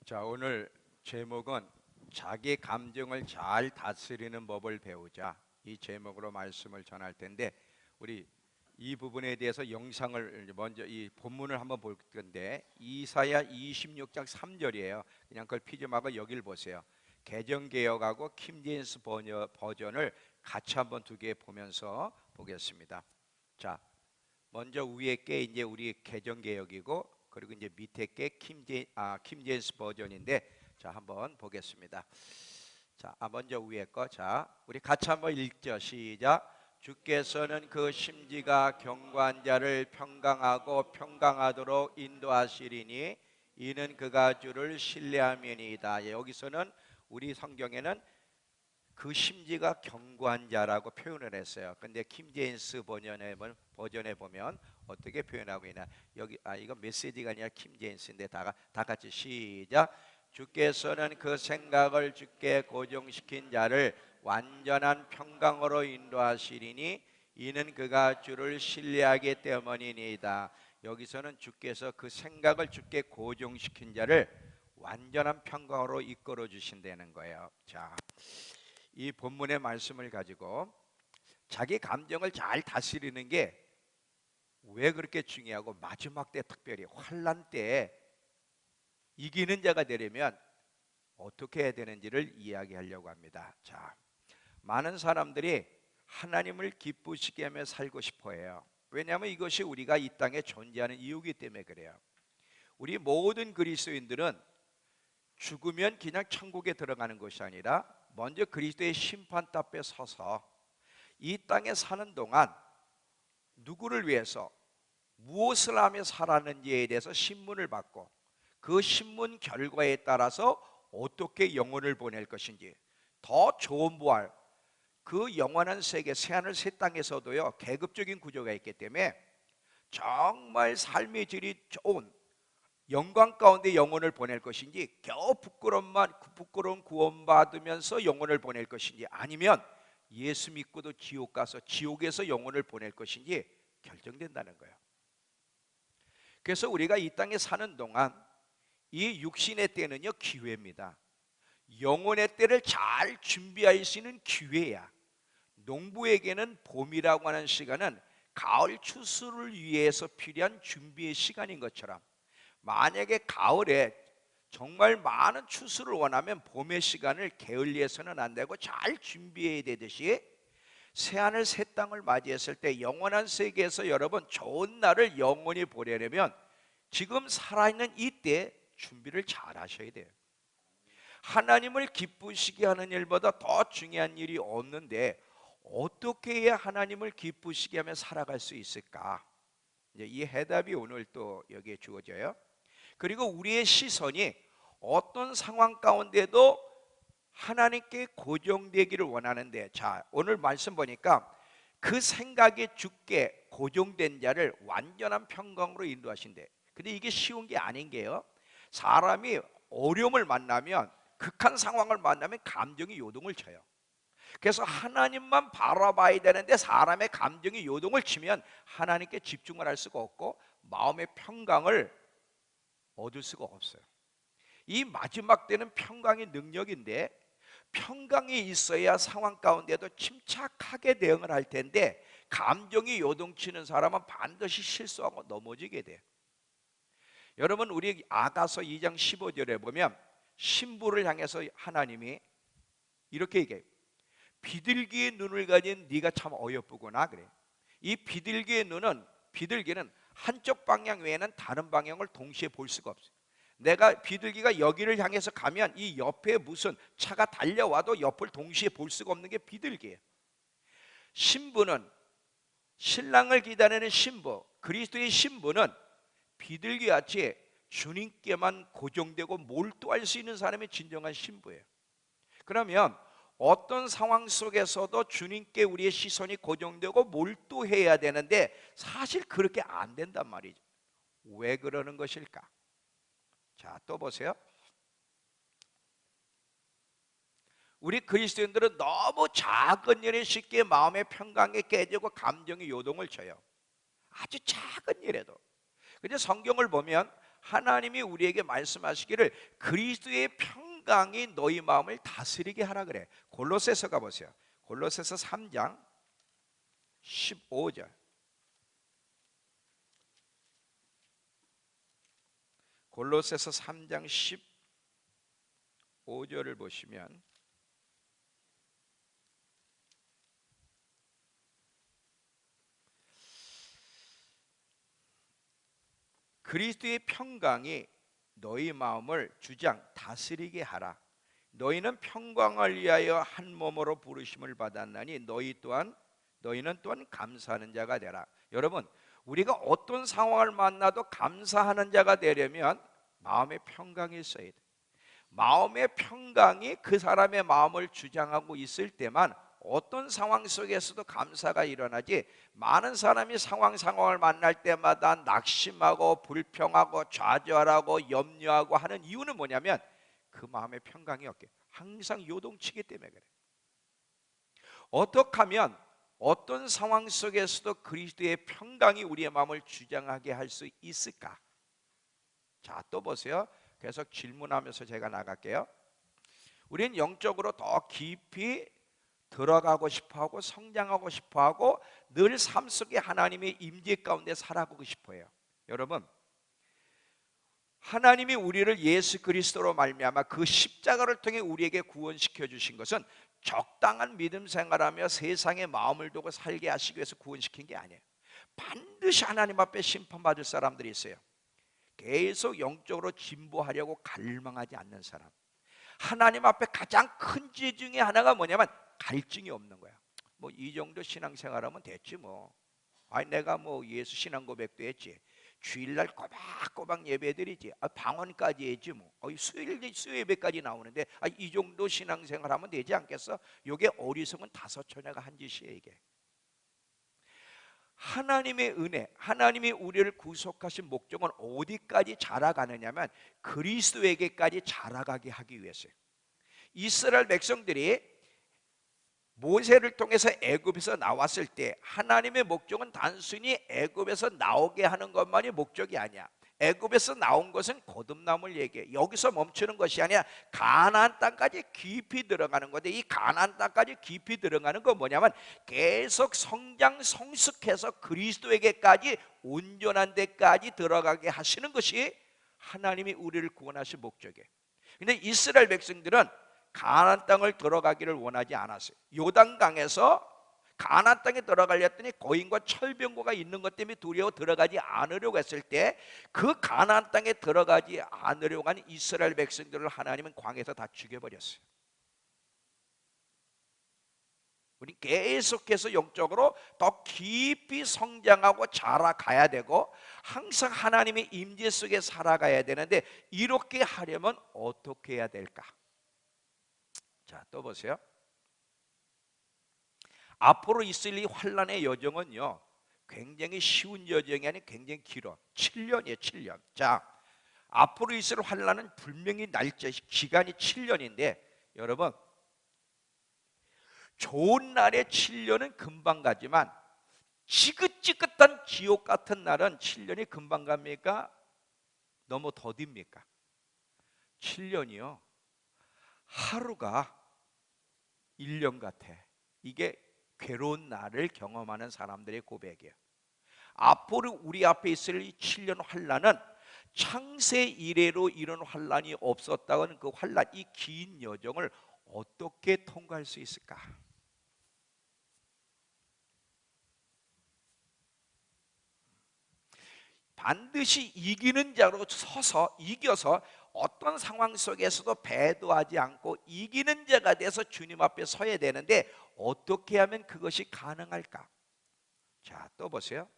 자, 오늘 제목은 자기 감정을 잘 다스리는 법을 배우자, 이 제목으로 말씀을 전할 텐데, 우리 이 부분에 대해서 영상을 먼저 이 본문을 한번 볼 건데, 이사야 26장 3절이에요. 그냥 그걸 피지 말고 여기를 보세요. 개정개혁하고 킹제임스 버전을 같이 한번 두 개 보면서 보겠습니다. 자, 먼저 위에 게 이제 우리 개정개혁이고, 그리고 이제 밑에 게 킹제임스 버전인데, 자 한번 보겠습니다. 자, 먼저 위에 거. 자, 우리 같이 한번 읽죠. 시작. 주께서는 그 심지가 견고한 자를 평강하고 평강하도록 인도하시리니 이는 그가 주를 신뢰함이니이다. 여기서는 우리 성경에는 그 심지가 견고한 자라고 표현을 했어요. 근데 킹제임스 버전에 보면 어떻게 표현하고 있나? 여기 이건 메시지가 아니라 킹제임스인데 다 같이 시작. 주께서는 그 생각을 주께 고정시킨 자를 완전한 평강으로 인도하시리니 이는 그가 주를 신뢰하기 때문이니이다. 여기서는 주께서 그 생각을 주께 고정시킨 자를 완전한 평강으로 이끌어 주신다는 거예요. 자, 이 본문의 말씀을 가지고 자기 감정을 잘 다스리는 게 왜 그렇게 중요하고, 마지막 때 특별히 환난 때에 이기는 자가 되려면 어떻게 해야 되는지를 이야기하려고 합니다. 자, 많은 사람들이 하나님을 기쁘시게 하며 살고 싶어 해요. 왜냐하면 이것이 우리가 이 땅에 존재하는 이유이기 때문에 그래요. 우리 모든 그리스도인들은 죽으면 그냥 천국에 들어가는 것이 아니라 먼저 그리스도의 심판대 앞에 서서 이 땅에 사는 동안 누구를 위해서 무엇을 하며 살았는지에 대해서 신문을 받고, 그 신문 결과에 따라서 어떻게 영혼을 보낼 것인지, 더 좋은 부활, 그 영원한 세계 새하늘 새 땅에서도요 계급적인 구조가 있기 때문에 정말 삶의 질이 좋은 영광 가운데 영혼을 보낼 것인지, 겨우 부끄러운 구원받으면서 영혼을 보낼 것인지, 아니면 예수 믿고도 지옥 가서 지옥에서 영혼을 보낼 것인지 결정된다는 거예요. 그래서 우리가 이 땅에 사는 동안 이 육신의 때는요 기회입니다. 영혼의 때를 잘 준비할 수 있는 기회야. 농부에게는 봄이라고 하는 시간은 가을 추수를 위해서 필요한 준비의 시간인 것처럼, 만약에 가을에 정말 많은 추수를 원하면 봄의 시간을 게을리해서는 안 되고 잘 준비해야 되듯이, 새하늘 새 땅을 맞이했을 때 영원한 세계에서 여러분 좋은 날을 영원히 보내려면 지금 살아있는 이때 준비를 잘 하셔야 돼요. 하나님을 기쁘시게 하는 일보다 더 중요한 일이 없는데 어떻게 해야 하나님을 기쁘시게 하며 살아갈 수 있을까? 이제 이 해답이 오늘 또 여기에 주어져요. 그리고 우리의 시선이 어떤 상황 가운데도 하나님께 고정되기를 원하는데, 자 오늘 말씀 보니까 그 생각에 주께 고정된 자를 완전한 평강으로 인도하신대. 근데 이게 쉬운 게 아닌 게요, 사람이 어려움을 만나면, 극한 상황을 만나면 감정이 요동을 쳐요. 그래서 하나님만 바라봐야 되는데 사람의 감정이 요동을 치면 하나님께 집중을 할 수가 없고 마음의 평강을 얻을 수가 없어요. 이 마지막 때는 평강의 능력인데, 평강이 있어야 상황 가운데도 침착하게 대응을 할 텐데, 감정이 요동치는 사람은 반드시 실수하고 넘어지게 돼요. 여러분, 우리 아가서 2장 15절에 보면 신부를 향해서 하나님이 이렇게 얘기해요. 비둘기의 눈을 가진 네가 참 어여쁘구나 그래. 이 비둘기는 한쪽 방향 외에는 다른 방향을 동시에 볼 수가 없어요. 내가 비둘기가 여기를 향해서 가면 이 옆에 무슨 차가 달려와도 옆을 동시에 볼 수가 없는 게 비둘기예요. 신부는, 신랑을 기다리는 신부, 그리스도의 신부는 비둘기같이 주님께만 고정되고 몰두할 수 있는 사람이 진정한 신부예요. 그러면 어떤 상황 속에서도 주님께 우리의 시선이 고정되고 몰두해야 되는데 사실 그렇게 안 된단 말이죠. 왜 그러는 것일까? 자, 또 보세요. 우리 그리스도인들은 너무 작은 일에 쉽게 마음의 평강이 깨지고 감정이 요동을 쳐요. 아주 작은 일에도. 근데 성경을 보면 하나님이 우리에게 말씀하시기를 그리스도의 평강이 너희 마음을 다스리게 하라 그래. 골로새서 가보세요. 골로새서 3장 15절. 골로새서 3장 15절을 보시면 그리스도의 평강이 너희 마음을 주장 다스리게 하라. 너희는 평강을 위하여 한 몸으로 부르심을 받았나니 너희는 또한 감사하는 자가 되라. 여러분, 우리가 어떤 상황을 만나도 감사하는 자가 되려면 마음의 평강이 있어야 돼. 마음의 평강이 그 사람의 마음을 주장하고 있을 때만 어떤 상황 속에서도 감사가 일어나지, 많은 사람이 상황을 만날 때마다 낙심하고 불평하고 좌절하고 염려하고 하는 이유는 뭐냐면 그 마음의 평강이 없게 항상 요동치기 때문에 그래. 어떻게 하면 어떤 상황 속에서도 그리스도의 평강이 우리의 마음을 주장하게 할 수 있을까? 자, 또 보세요. 계속 질문하면서 제가 나갈게요. 우리는 영적으로 더 깊이 들어가고 싶어하고 성장하고 싶어하고 늘 삶 속에 하나님의 임재 가운데 살아가고 싶어요. 여러분, 하나님이 우리를 예수 그리스도로 말미암아 그 십자가를 통해 우리에게 구원시켜 주신 것은 적당한 믿음 생활하며 세상에 마음을 두고 살게 하시기 위해서 구원시킨 게 아니에요. 반드시 하나님 앞에 심판받을 사람들이 있어요. 계속 영적으로 진보하려고 갈망하지 않는 사람. 하나님 앞에 가장 큰 죄 중에 하나가 뭐냐면 갈증이 없는 거야. 뭐 이 정도 신앙생활하면 됐지 뭐. 아니 내가 뭐 예수 신앙 고백도 했지. 주일날 꼬박꼬박 예배드리지. 방언까지 했지 뭐. 수요 예배까지 나오는데 이 정도 신앙생활하면 되지 않겠어? 이게 어리석은 다섯 처녀가 한 짓이에요 이게. 하나님의 은혜, 하나님이 우리를 구속하신 목적은 어디까지 자라가느냐면 그리스도에게까지 자라가게 하기 위해서요. 이스라엘 백성들이 모세를 통해서 애굽에서 나왔을 때 하나님의 목적은 단순히 애굽에서 나오게 하는 것만이 목적이 아니야. 애굽에서 나온 것은 거듭남을 얘기해. 여기서 멈추는 것이 아니라 가나안 땅까지 깊이 들어가는 건데, 이 가나안 땅까지 깊이 들어가는 건 뭐냐면 계속 성장 성숙해서 그리스도에게까지 온전한 데까지 들어가게 하시는 것이 하나님이 우리를 구원하신 목적이에요. 근데 이스라엘 백성들은 가나안 땅을 들어가기를 원하지 않았어요. 요단강에서 가나안 땅에 들어가려 했더니 거인과 철병거가 있는 것 때문에 두려워 들어가지 않으려고 했을 때 그 가나안 땅에 들어가지 않으려고 한 이스라엘 백성들을 하나님은 광야에서 다 죽여버렸어요. 우리 계속해서 영적으로 더 깊이 성장하고 자라가야 되고 항상 하나님의 임재 속에 살아가야 되는데, 이렇게 하려면 어떻게 해야 될까? 자, 또 보세요. 앞으로 있을 이 환란의 여정은요 굉장히 쉬운 여정이 아니라 굉장히 길어. 7년이에요 7년. 자, 앞으로 있을 환란은 분명히 날짜 기간이 7년인데 여러분, 좋은 날의 7년은 금방 가지만 지긋지긋한 지옥 같은 날은 7년이 금방 갑니까? 너무 더딥니까? 7년이요 하루가 1년 같아. 이게 괴로운 날을 경험하는 사람들의 고백이에요. 앞으로 우리 앞에 있을 이 7년 환란은 창세 이래로 이런 환란이 없었다는 그 환란, 이 긴 여정을 어떻게 통과할 수 있을까? 반드시 이기는 자로 서서 이겨서 어떤 상황 속에서도 배도하지 않고 이기는 자가 돼서 주님 앞에 서야 되는데 어떻게 하면 그것이 가능할까? 자, 또 보세요.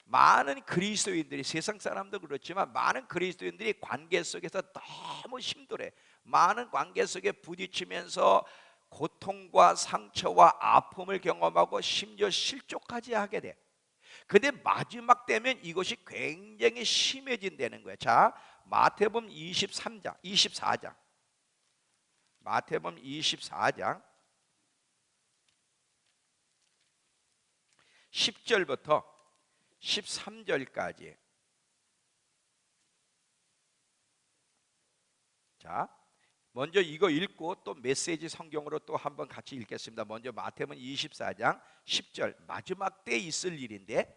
많은 그리스도인들이, 세상 사람도 그렇지만 많은 그리스도인들이 관계 속에서 너무 힘들어. 많은 관계 속에 부딪히면서 고통과 상처와 아픔을 경험하고 심지어 실족까지 하게 돼. 근데 마지막 되면 이것이 굉장히 심해진다는 거예요. 자, 마태복음 24장 마태복음 24장 10절부터 13절까지 자, 먼저 이거 읽고 또 메시지 성경으로 또 한번 같이 읽겠습니다. 먼저 마태복음 24장 10절, 마지막 때에 있을 일인데,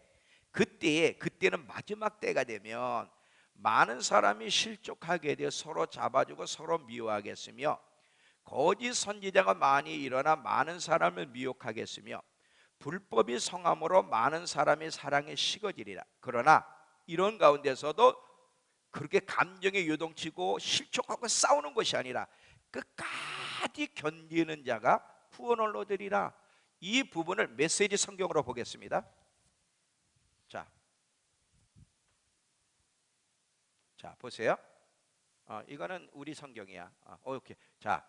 그때는 마지막 때가 되면 많은 사람이 실족하게 되어 서로 잡아주고 서로 미워하겠으며, 거짓 선지자가 많이 일어나 많은 사람을 미혹하겠으며, 불법이 성함으로 많은 사람이 사랑에 식어지리라. 그러나 이런 가운데서도 그렇게 감정에 요동치고 실족하고 싸우는 것이 아니라 끝까지 견디는 자가 구원을 얻으리라. 이 부분을 메시지 성경으로 보겠습니다. 자 보세요. 이거는 우리 성경이야. 오케이. 자,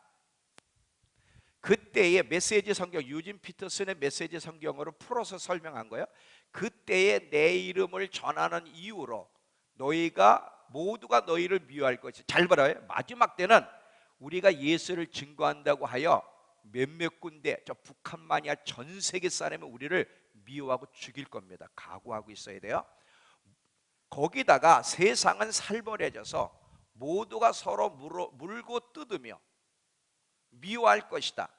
그때의 메시지 성경, 유진 피터슨의 메시지 성경으로 풀어서 설명한 거예요. 그때의 내 이름을 전하는 이유로 너희가 모두가 너희를 미워할 것이. 잘 봐요. 마지막 때는 우리가 예수를 증거한다고 하여 몇몇 군데, 저 북한만이야 전 세계 사람이 우리를 미워하고 죽일 겁니다. 각오하고 있어야 돼요. 거기다가 세상은 살벌해져서 모두가 서로 물고 뜯으며 미워할 것이다.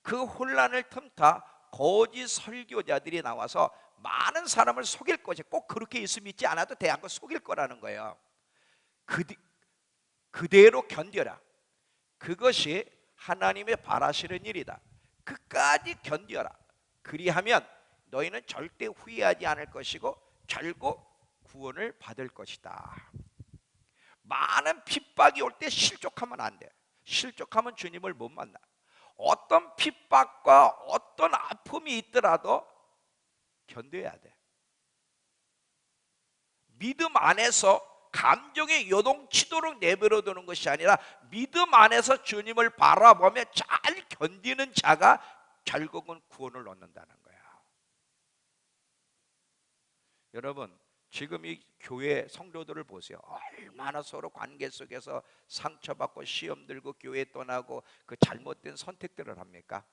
그 혼란을 틈타 거짓 설교자들이 나와서 많은 사람을 속일 것이. 꼭 그렇게 예수 믿지 않아도 대한거 속일 거라는 거예요. 그대로 견뎌라. 그것이 하나님의 바라시는 일이다. 끝까지 견뎌라. 그리하면 너희는 절대 후회하지 않을 것이고 결국 구원을 받을 것이다. 많은 핍박이 올 때 실족하면 안 돼. 실족하면 주님을 못 만나. 어떤 핍박과 어떤 아픔이 있더라도 견뎌야 돼. 믿음 안에서 감정이 요동치도록 내버려두는 것이 아니라 믿음 안에서 주님을 바라보며 잘 견디는 자가 결국은 구원을 얻는다는 거야. 여러분, 지금 이 교회 성도들을 보세요. 얼마나 서로 관계 속에서 상처받고 시험 들고 교회 떠나고 그 잘못된 선택들을 합니까?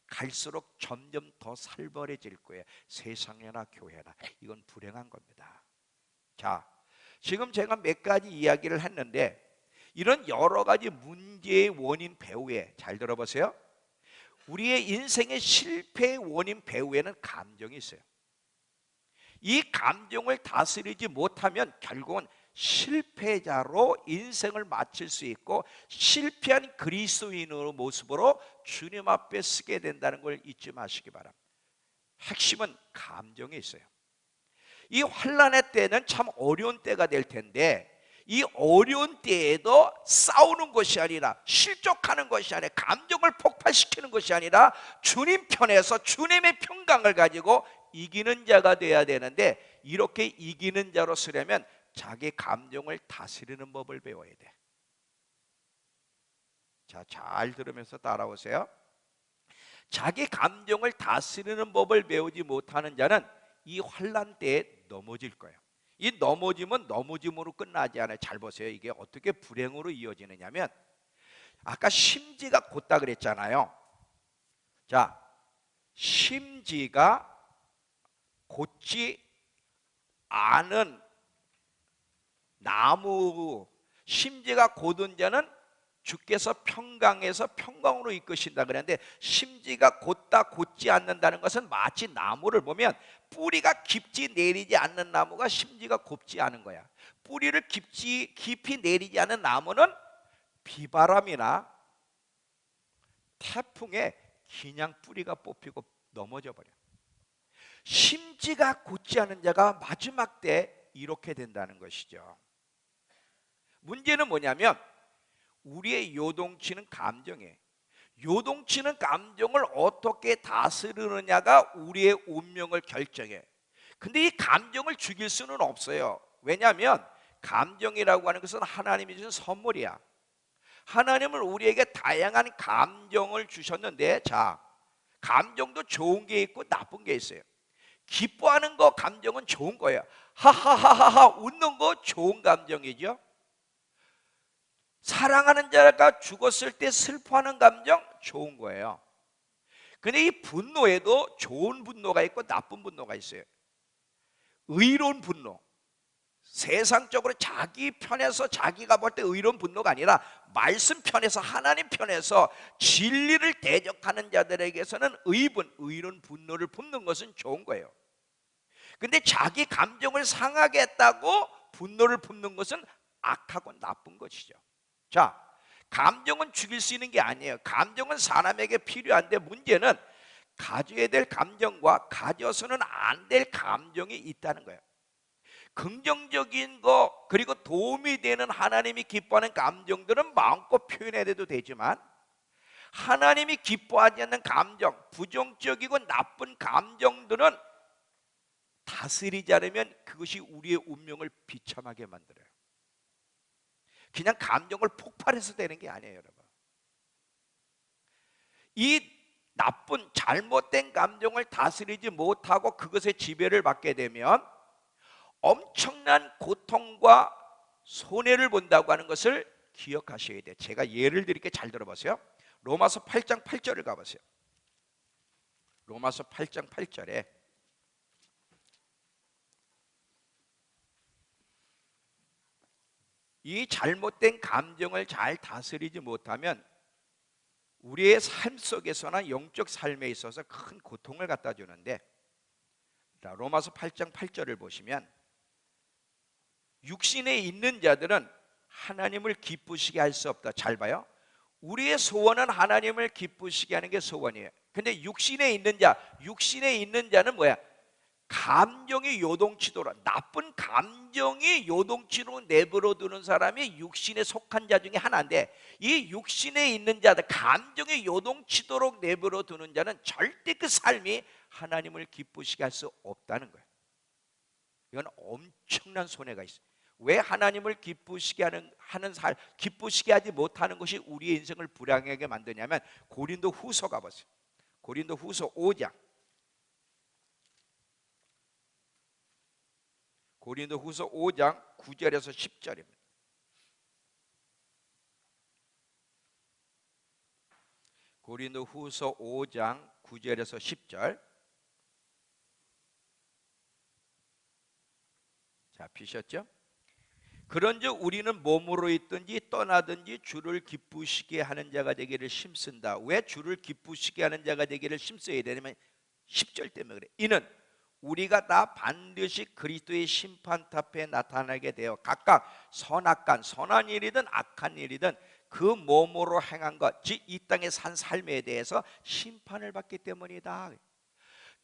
갈수록 점점 더 살벌해질 거예요. 세상이나 교회나. 이건 불행한 겁니다. 자, 지금 제가 몇 가지 이야기를 했는데, 이런 여러 가지 문제의 원인 배후에, 잘 들어보세요. 우리의 인생의 실패의 원인 배후에는 감정이 있어요. 이 감정을 다스리지 못하면 결국은 실패자로 인생을 마칠 수 있고 실패한 그리스도인의 모습으로 주님 앞에 서게 된다는 걸 잊지 마시기 바랍니다. 핵심은 감정에 있어요. 이 환난의 때는 참 어려운 때가 될 텐데, 이 어려운 때에도 싸우는 것이 아니라 실족하는 것이 아니라 감정을 폭발시키는 것이 아니라 주님 편에서 주님의 평강을 가지고 이기는 자가 돼야 되는데, 이렇게 이기는 자로 서려면 자기 감정을 다스리는 법을 배워야 돼. 자, 잘 들으면서 따라오세요. 자기 감정을 다스리는 법을 배우지 못하는 자는 이 환난 때에 넘어질 거예요. 이 넘어짐은 넘어짐으로 끝나지 않아요. 잘 보세요. 이게 어떻게 불행으로 이어지느냐면, 아까 심지가 곧다 그랬잖아요. 자, 심지가 곧지 않은 나무, 심지가 곧은 자는 주께서 평강에서 평강으로 이끄신다 그랬는데, 심지가 곧다 곧지 않는다는 것은 마치 나무를 보면 뿌리가 깊이 내리지 않는 나무가 심지가 곱지 않은 거야. 뿌리를 깊이 내리지 않은 나무는 비바람이나 태풍에 그냥 뿌리가 뽑히고 넘어져 버려. 심지가 곧지 않은 자가 마지막 때 이렇게 된다는 것이죠. 문제는 뭐냐면 우리의 요동치는 감정에, 요동치는 감정을 어떻게 다스리느냐가 우리의 운명을 결정해. 근데 이 감정을 죽일 수는 없어요. 왜냐하면 감정이라고 하는 것은 하나님이 주신 선물이야. 하나님은 우리에게 다양한 감정을 주셨는데, 자, 감정도 좋은 게 있고 나쁜 게 있어요. 기뻐하는 거 감정은 좋은 거예요. 하하하하하 웃는 거 좋은 감정이죠. 사랑하는 자가 죽었을 때 슬퍼하는 감정 좋은 거예요. 근데 이 분노에도 좋은 분노가 있고 나쁜 분노가 있어요. 의로운 분노, 세상적으로 자기 편에서 자기가 볼 때 의로운 분노가 아니라 말씀 편에서 하나님 편에서 진리를 대적하는 자들에게서는 의로운 분노를 품는 것은 좋은 거예요. 근데 자기 감정을 상하게 했다고 분노를 품는 것은 악하고 나쁜 것이죠. 자, 감정은 죽일 수 있는 게 아니에요. 감정은 사람에게 필요한데 문제는 가져야 될 감정과 가져서는 안 될 감정이 있다는 거예요. 긍정적인 거 그리고 도움이 되는 하나님이 기뻐하는 감정들은 마음껏 표현해도 되지만 하나님이 기뻐하지 않는 감정, 부정적이고 나쁜 감정들은 다스리지 않으면 그것이 우리의 운명을 비참하게 만들어요. 그냥 감정을 폭발해서 되는 게 아니에요, 여러분. 이 나쁜 잘못된 감정을 다스리지 못하고 그것의 지배를 받게 되면 엄청난 고통과 손해를 본다고 하는 것을 기억하셔야 돼요. 제가 예를 드릴게요. 잘 들어보세요. 로마서 8장 8절을 가보세요. 로마서 8장 8절에 이 잘못된 감정을 잘 다스리지 못하면 우리의 삶 속에서나 영적 삶에 있어서 큰 고통을 갖다 주는데, 로마서 8장 8절을 보시면 육신에 있는 자들은 하나님을 기쁘시게 할 수 없다. 잘 봐요. 우리의 소원은 하나님을 기쁘시게 하는 게 소원이에요. 근데 육신에 있는 자는 뭐야? 감정이 요동치도록, 나쁜 감정이 요동치도록 내버려 두는 사람이 육신에 속한 자 중에 하나인데, 이 육신에 있는 자들, 감정이 요동치도록 내버려 두는 자는 절대 그 삶이 하나님을 기쁘시게 할 수 없다는 거예요. 이건 엄청난 손해가 있어요. 왜 하나님을 기쁘시게 기쁘시게 하지 못하는 것이 우리의 인생을 불행하게 만드냐면, 고린도 후서 가보세요. 고린도 후서 5장. 고린도 후서 5장 9절에서 10절입니다. 고린도 후서 5장 9절에서 10절. 자, 피셨죠? 그런즉 우리는 몸으로 있든지 떠나든지 주를 기쁘시게 하는 자가 되기를 힘쓴다. 왜 주를 기쁘시게 하는 자가 되기를 힘써야 되냐면 10절 때문에 그래. 이는 우리가 다 반드시 그리스도의 심판대 앞에 나타나게 되어 각각 선한 일이든 악한 일이든 그 몸으로 행한 것, 즉 이 땅에 산 삶에 대해서 심판을 받기 때문이다.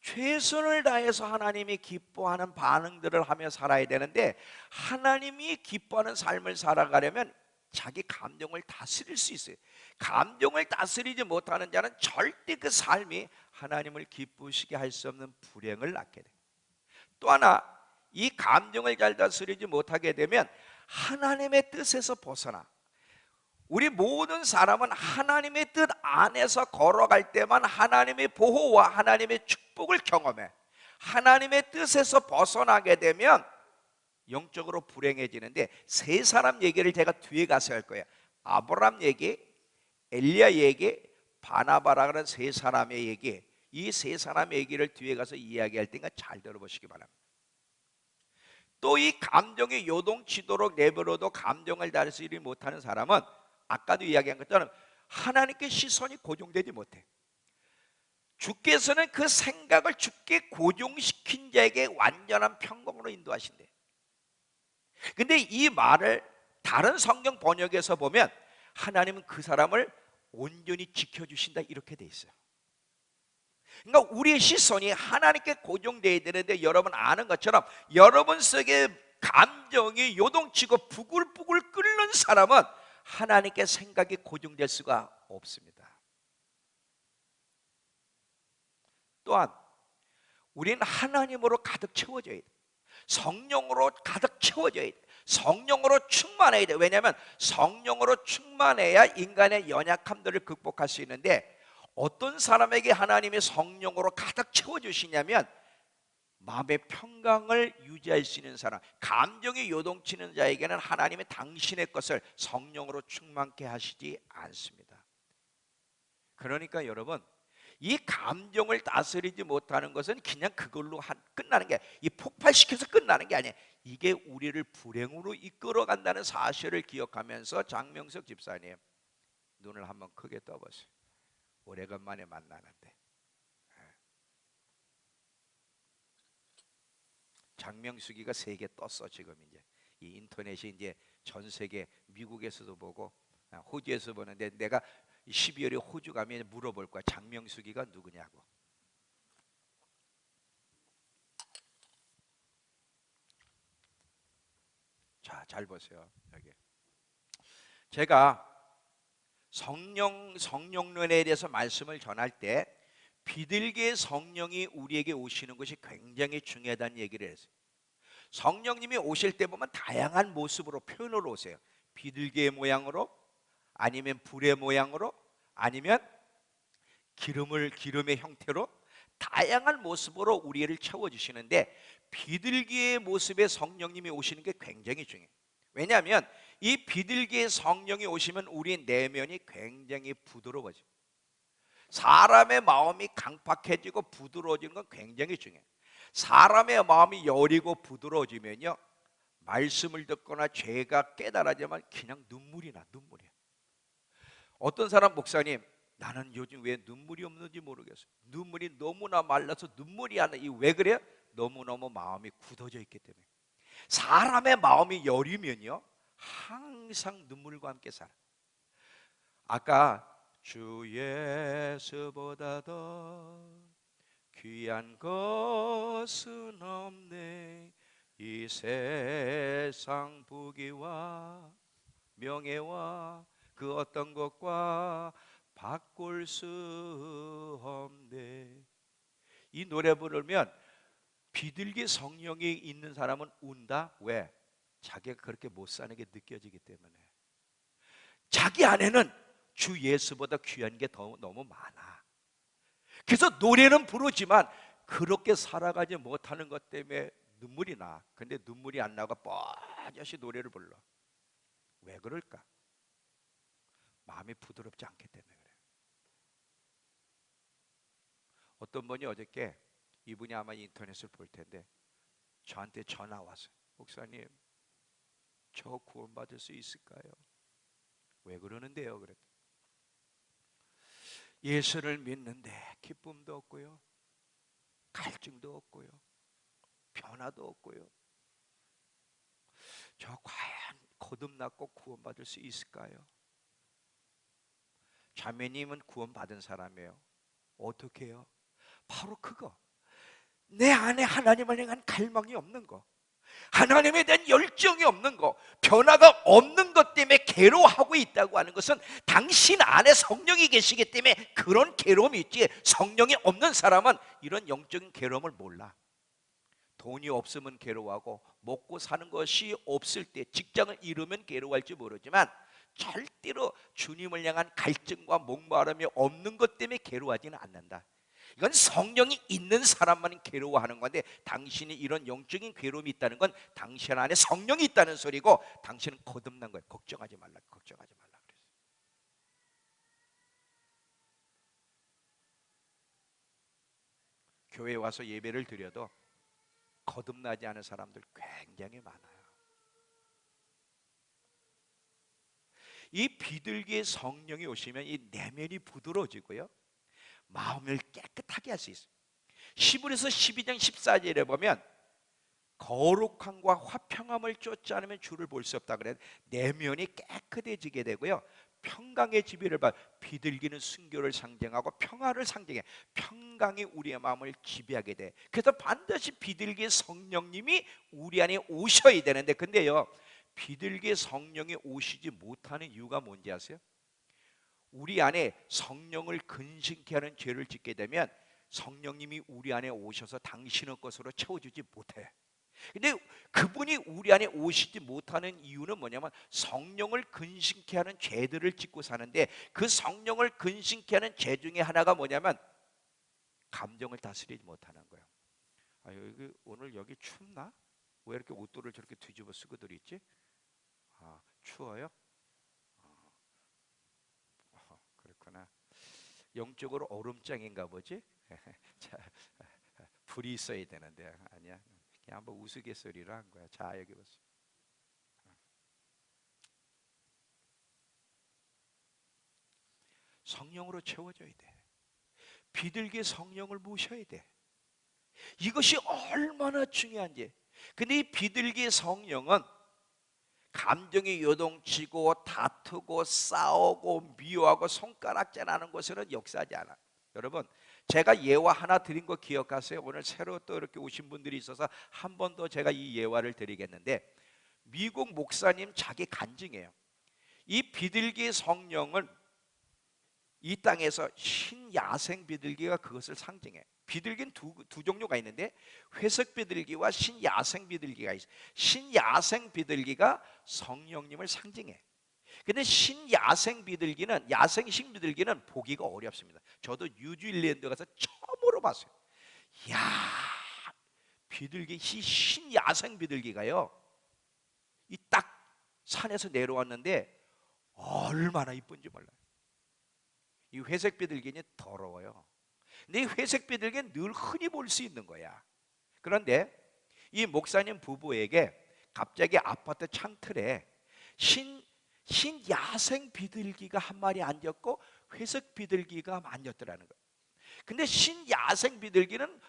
최선을 다해서 하나님이 기뻐하는 반응들을 하며 살아야 되는데, 하나님이 기뻐하는 삶을 살아가려면 자기 감정을 다스릴 수 있어요. 감정을 다스리지 못하는 자는 절대 그 삶이 하나님을 기쁘시게 할 수 없는 불행을 낳게 돼요. 또 하나, 이 감정을 잘 다스리지 못하게 되면 하나님의 뜻에서 벗어나, 우리 모든 사람은 하나님의 뜻 안에서 걸어갈 때만 하나님의 보호와 하나님의 축복을 경험해. 하나님의 뜻에서 벗어나게 되면 영적으로 불행해지는데, 세 사람 얘기를 제가 뒤에 가서 할 거예요. 아브라함 얘기, 엘리야 얘기, 바나바라 하는 세 사람의 얘기. 이 세 사람의 얘기를 뒤에 가서 이야기할 테니까 잘 들어보시기 바랍니다. 또 이 감정이 요동치도록 내버려도 감정을 다스리지 못하는 사람은 아까도 이야기한 것처럼 하나님께 시선이 고정되지 못해. 주께서는 그 생각을 주께 고정시킨 자에게 완전한 평강으로 인도하신대. 근데 이 말을 다른 성경 번역에서 보면 하나님은 그 사람을 온전히 지켜주신다 이렇게 돼 있어요. 그러니까 우리의 시선이 하나님께 고정되어야 되는데, 여러분 아는 것처럼 여러분 속에 감정이 요동치고 부글부글 끓는 사람은 하나님께 생각이 고정될 수가 없습니다. 또한 우리는 하나님으로 가득 채워져야 돼. 성령으로 가득 채워져야 돼. 성령으로 충만해야 돼. 왜냐하면 성령으로 충만해야 인간의 연약함들을 극복할 수 있는데, 어떤 사람에게 하나님의 성령으로 가득 채워주시냐면 마음의 평강을 유지할 수 있는 사람, 감정이 요동치는 자에게는 하나님의 당신의 것을 성령으로 충만케 하시지 않습니다. 그러니까 여러분, 이 감정을 다스리지 못하는 것은 그냥 그걸로 끝나는 게, 이 폭발시켜서 끝나는 게 아니에요. 이게 우리를 불행으로 이끌어 간다는 사실을 기억하면서 장명석 집사님 눈을 한번 크게 떠보세요. 오래간만에 만나는데 장명수기가 세계 떴어. 지금 이제 이 인터넷이 이제 전 세계, 미국에서도 보고 호주에서 보는데, 내가 12월에 호주 가면 물어볼 거야. 장명수기가 누구냐고. 자, 잘 보세요. 여기 제가 성령론에 대해서 말씀을 전할 때 비둘기의 성령이 우리에게 오시는 것이 굉장히 중요하다는 얘기를 했어요. 성령님이 오실 때 보면 다양한 모습으로 표현으로 오세요. 비둘기의 모양으로, 아니면 불의 모양으로, 아니면 기름의 형태로 다양한 모습으로 우리를 채워주시는데, 비둘기의 모습의 성령님이 오시는 게 굉장히 중요해요. 왜냐하면 이 비둘기의 성령이 오시면 우리 내면이 굉장히 부드러워져요. 사람의 마음이 강팍해지고 부드러워지는 건 굉장히 중요해요. 사람의 마음이 여리고 부드러워지면요, 말씀을 듣거나 죄가 깨달아지면 그냥 눈물이 나. 눈물이야. 어떤 사람, 목사님 나는 요즘 왜 눈물이 없는지 모르겠어요. 눈물이 너무나 말라서 눈물이 안 나. 이 왜 그래요? 너무너무 마음이 굳어져 있기 때문에. 사람의 마음이 여리면요 항상 눈물과 함께 살아. 아까 주 예수보다 더 귀한 것은 없네, 이 세상 부귀와 명예와 그 어떤 것과 바꿀 수 없네. 이 노래 부르면 비둘기 성령이 있는 사람은 운다. 왜? 자기가 그렇게 못 사는 게 느껴지기 때문에. 자기 안에는 주 예수보다 귀한 게 너무 많아. 그래서 노래는 부르지만 그렇게 살아가지 못하는 것 때문에 눈물이 나. 근데 눈물이 안 나고 뻔히 노래를 불러. 왜 그럴까? 마음이 부드럽지 않기 때문에 그래요. 어떤 분이 어저께, 이분이 아마 인터넷을 볼 텐데 저한테 전화 왔어요. 목사님, 저 구원받을 수 있을까요? 왜 그러는데요? 그랬더니 예수를 믿는데 기쁨도 없고요, 갈증도 없고요, 변화도 없고요. 저 과연 거듭났고 구원받을 수 있을까요? 자매님은 구원받은 사람이에요. 어떻게 해요? 바로 그거. 내 안에 하나님을 향한 갈망이 없는 거, 하나님에 대한 열정이 없는 거, 변화가 없는 것 때문에 괴로워하고 있다고 하는 것은 당신 안에 성령이 계시기 때문에 그런 괴로움이 있지, 성령이 없는 사람은 이런 영적인 괴로움을 몰라. 돈이 없으면 괴로워하고, 먹고 사는 것이 없을 때, 직장을 잃으면 괴로워할지 모르지만 절대로 주님을 향한 갈증과 목마름이 없는 것 때문에 괴로워하지는 않는다. 이건 성령이 있는 사람만 괴로워하는 건데, 당신이 이런 영적인 괴로움이 있다는 건 당신 안에 성령이 있다는 소리고, 당신은 거듭난 거예요. 걱정하지 말라. 걱정하지 말라 그랬어요. 교회에 와서 예배를 드려도 거듭나지 않은 사람들 굉장히 많아요. 이 비둘기의 성령이 오시면 이 내면이 부드러워지고요, 마음을 깨끗하게 할 수 있어요. 히브리서 12장 14절에 보면 거룩함과 화평함을 쫓지 않으면 주를 볼 수 없다 그래. 내면이 깨끗해지게 되고요, 평강의 지배를 받. 비둘기는 순교를 상징하고 평화를 상징해. 평강이 우리의 마음을 지배하게 돼. 그래서 반드시 비둘기의 성령님이 우리 안에 오셔야 되는데, 근데요, 비둘기의 성령이 오시지 못하는 이유가 뭔지 아세요? 우리 안에 성령을 근심케 하는 죄를 짓게 되면 성령님이 우리 안에 오셔서 당신의 것으로 채워주지 못해. 근데 그분이 우리 안에 오시지 못하는 이유는 뭐냐면, 성령을 근심케 하는 죄들을 짓고 사는데, 그 성령을 근심케 하는 죄 중에 하나가 뭐냐면 감정을 다스리지 못하는 거예요. 아, 여기 오늘 여기 춥나? 왜 이렇게 옷도를 저렇게 뒤집어 쓰고들 있지? 아, 추워요? 그렇구나. 영적으로 얼음장인가 보지? 자, 불이 있어야 되는데 아니야. 그냥 한번 우스갯소리로 한 거야. 자, 여기 보세요. 성령으로 채워져야 돼. 비둘기의 성령을 모셔야 돼. 이것이 얼마나 중요한지. 근데 이 비둘기의 성령은 감정이 요동치고 다투고 싸우고 미워하고 손가락질하는 것에는 역사하지 않아. 여러분, 제가 예화 하나 드린 거 기억하세요? 오늘 새로 또 이렇게 오신 분들이 있어서 한 번 더 제가 이 예화를 드리겠는데, 미국 목사님 자기 간증이에요. 이 비둘기의 성령은 이 땅에서 신야생 비둘기가 그것을 상징해. 비둘기는 두 종류가 있는데 회색 비둘기와 신야생 비둘기가 있어. 신야생 비둘기가 성령님을 상징해. 근데 신야생 비둘기는, 야생식 비둘기는 보기가 어렵습니다. 저도 뉴질랜드 가서 처음으로 봤어요. 야, 비둘기, 신야생 비둘기가요, 이 딱 산에서 내려왔는데 얼마나 이쁜지 몰라요. 이 회색 비둘기는 더러워요. 근데 이 회색 비둘기는 늘 흔히 볼 수 있는 거야. 그런데 이 목사님 부부에게 갑자기 아파트 창틀에 신야생 비둘기가 한 마리 앉았고 회색 비둘기가 앉았더라는 거예요. 근데 신야생 비둘기는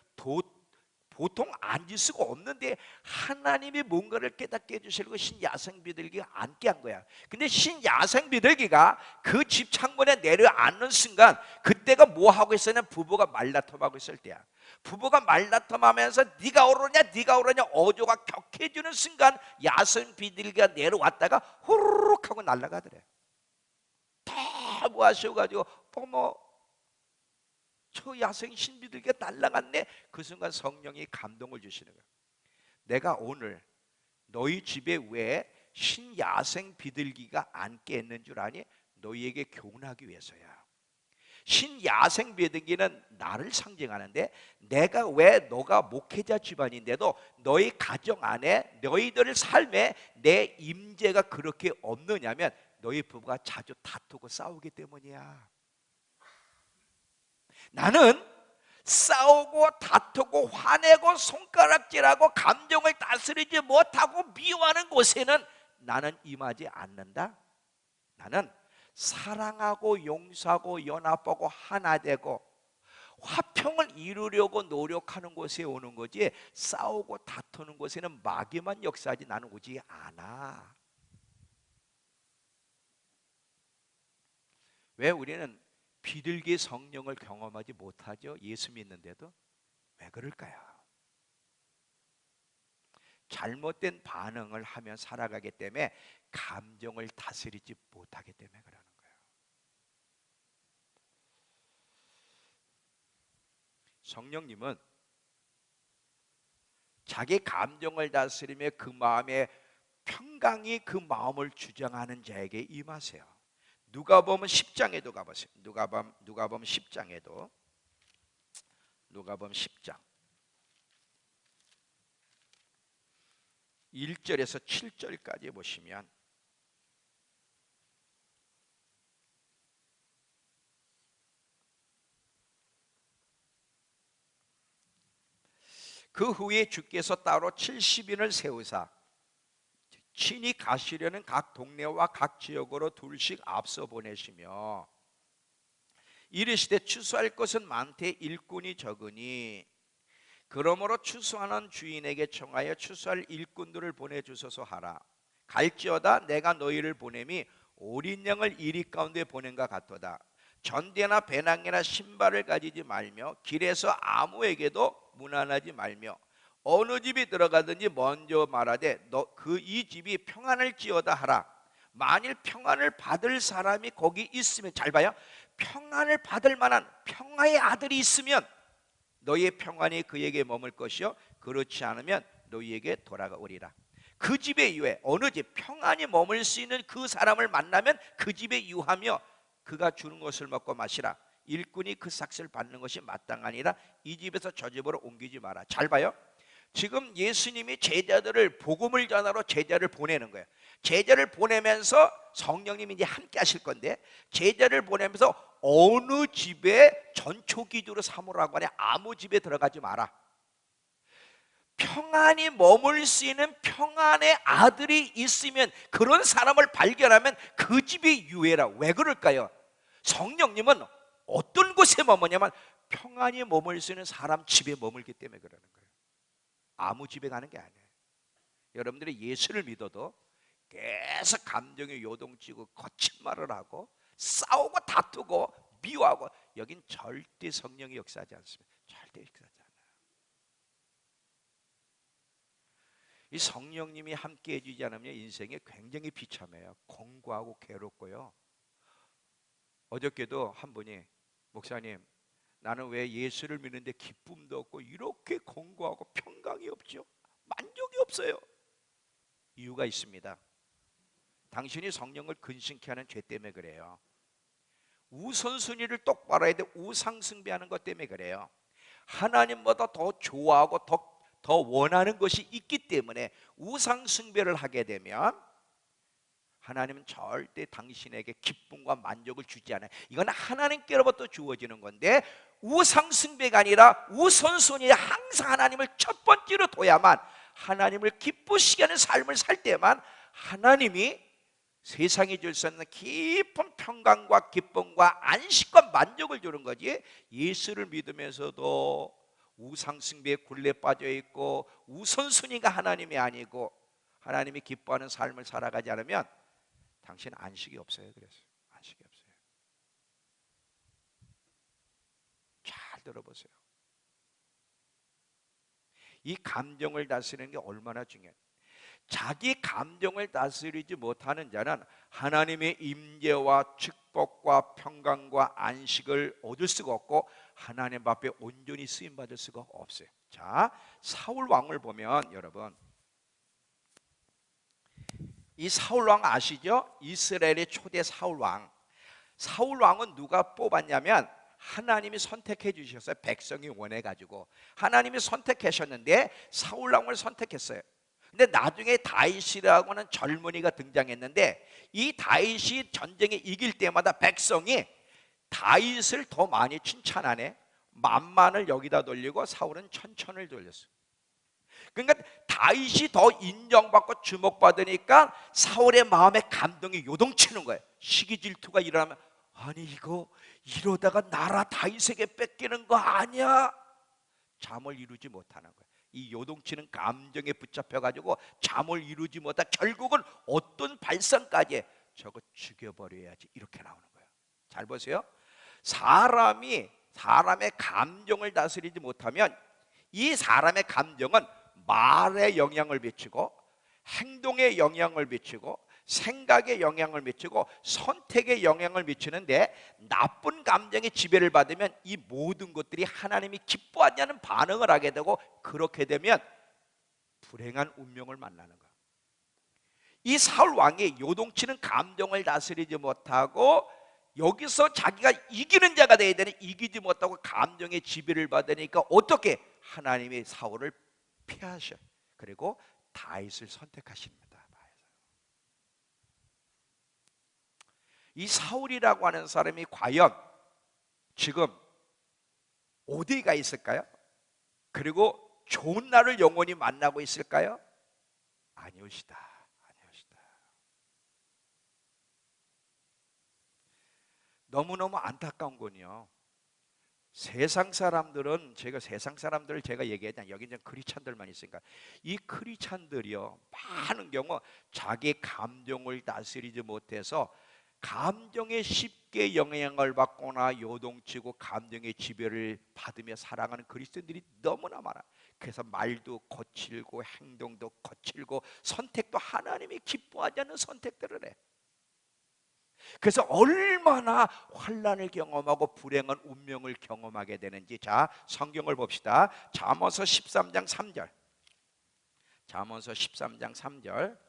보통 앉을 수가 없는데 하나님이 뭔가를 깨닫게 해주시려고 신야생 비둘기가 앉게 한 거야. 근데 신야생 비둘기가 그 집 창문에 내려앉는 순간, 그때가 뭐 하고 있었냐? 부부가 말다툼하고 있을 때야. 부부가 말다툼하면서 네가 오르냐 네가 오르냐 어조가 격해지는 순간 야생 비둘기가 내려왔다가 후루룩 하고 날아가더래. 다 모아셔가지고 어머, 저 야생 신비들에게 날아갔네. 그 순간 성령이 감동을 주시는 거예요. 내가 오늘 너희 집에 왜 신야생 비둘기가 앉게 했는 줄 아니? 너희에게 교훈하기 위해서야. 신야생 비둘기는 나를 상징하는데, 내가 왜 너가 목회자 집안인데도 너희 가정 안에 너희들 삶에 내 임재가 그렇게 없느냐면 너희 부부가 자주 다투고 싸우기 때문이야. 나는 싸우고 다투고 화내고 손가락질하고 감정을 다스리지 못하고 미워하는 곳에는 나는 임하지 않는다. 나는 사랑하고 용서하고 연합하고 하나 되고 화평을 이루려고 노력하는 곳에 오는 거지, 싸우고 다투는 곳에는 마귀만 역사하지 나는 오지 않아. 왜 우리는 비둘기의 성령을 경험하지 못하죠? 예수 믿는데도. 왜 그럴까요? 잘못된 반응을 하며 살아가기 때문에, 감정을 다스리지 못하기 때문에 그러는 거예요. 성령님은 자기 감정을 다스리며 그 마음에 평강이 그 마음을 주장하는 자에게 임하세요. 누가복음 10장에도 가보세요. 누가복음 10장에도, 누가복음 10장 1절에서 7절까지 보시면, 그 후에 주께서 따로 70인을 세우사 친히 가시려는 각 동네와 각 지역으로 둘씩 앞서 보내시며 이르시되 추수할 것은 많되 일꾼이 적으니 그러므로 추수하는 주인에게 청하여 추수할 일꾼들을 보내주소서 하라. 갈지어다 내가 너희를 보냄이 어린 양을 이리 가운데 보낸과 같도다. 전대나 배낭이나 신발을 가지지 말며 길에서 아무에게도 문안하지 말며 어느 집이 들어가든지 먼저 말하되 이 집이 평안을지어다 하라. 만일 평안을 받을 사람이 거기 있으면, 잘 봐요, 평안을 받을 만한 평화의 아들이 있으면 너희의 평안이 그에게 머물 것이요 그렇지 않으면 너희에게 돌아오리라. 그 집에 유해, 어느 집 평안이 머물 수 있는 그 사람을 만나면 그 집에 유하며 그가 주는 것을 먹고 마시라. 일꾼이 그 삭슬 받는 것이 마땅하니라. 이 집에서 저 집으로 옮기지 마라. 잘 봐요. 지금 예수님이 제자들을 복음을 전하러 제자를 보내는 거예요. 제자를 보내면서 성령님이 이제 함께 하실 건데, 제자를 보내면서 어느 집에 전초기도로 삼으라고 하냐? 아무 집에 들어가지 마라. 평안히 머물 수 있는 평안의 아들이 있으면, 그런 사람을 발견하면 그 집이 유해라. 왜 그럴까요? 성령님은 어떤 곳에 머무냐면 평안히 머물 수 있는 사람 집에 머물기 때문에 그러는 거예요. 아무 집에 가는 게 아니에요. 여러분들이 예수를 믿어도 계속 감정이 요동치고 거친 말을 하고 싸우고 다투고 미워하고, 여긴 절대 성령이 역사하지 않습니다. 절대 역사하지 않아요. 이 성령님이 함께 해주지 않으면 인생이 굉장히 비참해요. 공고하고 괴롭고요. 어저께도 한 분이, 목사님, 나는 왜 예수를 믿는데 기쁨도 없고 이렇게 공고하고 평강이 없죠? 만족이 없어요. 이유가 있습니다. 당신이 성령을 근심케 하는 죄 때문에 그래요. 우선순위를 똑바로 해야 돼. 우상숭배하는 것 때문에 그래요. 하나님보다 더 좋아하고 더 원하는 것이 있기 때문에 우상숭배를 하게 되면 하나님은 절대 당신에게 기쁨과 만족을 주지 않아요. 이건 하나님께로부터 주어지는 건데, 우상숭배가 아니라 우선순위에 항상 하나님을 첫 번째로 둬야만, 하나님을 기쁘시게 하는 삶을 살 때만 하나님이 세상이 줄 수 없는 깊은 평강과 기쁨과 안식과 만족을 주는 거지. 예수를 믿으면서도 우상숭배에 굴레 빠져 있고 우선순위가 하나님이 아니고 하나님이 기뻐하는 삶을 살아가지 않으면 당신 안식이 없어요. 그래서 안식이 없어요. 잘 들어보세요. 이 감정을 다스리는 게 얼마나 중요해요. 자기 감정을 다스리지 못하는 자는 하나님의 임재와 축복과 평강과 안식을 얻을 수가 없고 하나님 앞에 온전히 쓰임받을 수가 없어요. 자, 사울 왕을 보면, 여러분, 이 사울 왕 아시죠? 이스라엘의 초대 사울 왕. 사울 왕은 누가 뽑았냐면 하나님이 선택해 주셨어요. 백성이 원해가지고 하나님이 선택하셨는데 사울 왕을 선택했어요. 근데 나중에 다윗이라고 하는 젊은이가 등장했는데, 이 다윗이 전쟁에 이길 때마다 백성이 다윗을 더 많이 칭찬하네. 만만을 여기다 돌리고 사울은 천천을 돌렸어요. 그러니까 다윗이 더 인정받고 주목받으니까 사울의 마음에 감동이 요동치는 거예요. 시기 질투가 일어나면, 아니 이거 이러다가 나라 다윗에게 뺏기는 거 아니야? 잠을 이루지 못하는 거예요. 이 요동치는 감정에 붙잡혀가지고 잠을 이루지 못하, 결국은 어떤 발상까지 저거 죽여버려야지, 이렇게 나오는 거예요. 잘 보세요. 사람의 감정을 다스리지 못하면 이 사람의 감정은 말에 영향을 미치고 행동에 영향을 미치고 생각에 영향을 미치고 선택에 영향을 미치는데, 나쁜 감정의 지배를 받으면 이 모든 것들이 하나님이 기뻐하지 않는 반응을 하게 되고, 그렇게 되면 불행한 운명을 만나는 거야. 이 사울 왕이 요동치는 감정을 다스리지 못하고 여기서 자기가 이기는 자가 돼야 되는, 이기지 못하고 감정의 지배를 받으니까 어떻게? 하나님이 사울을 피하셔. 그리고 다윗을 선택하십니다. 이 사울이라고 하는 사람이 과연 지금 어디가 있을까요? 그리고 좋은 날을 영원히 만나고 있을까요? 아니오시다. 아니오시다. 너무너무 안타까운 건요, 세상 사람들은, 제가 세상 사람들을 제가 얘기하잖아요. 여기 이제 크리스찬들만 있으니까, 이 크리스찬들이요, 많은 경우 자기 감정을 다스리지 못해서 감정에 쉽게 영향을 받거나 요동치고 감정의 지배를 받으며 살아가는 그리스도인들이 너무나 많아. 그래서 말도 거칠고 행동도 거칠고 선택도 하나님이 기뻐하지 않는 선택들을 해. 그래서 얼마나 환난을 경험하고 불행한 운명을 경험하게 되는지. 자, 성경을 봅시다. 잠언서 13장 3절. 잠언서 13장 3절.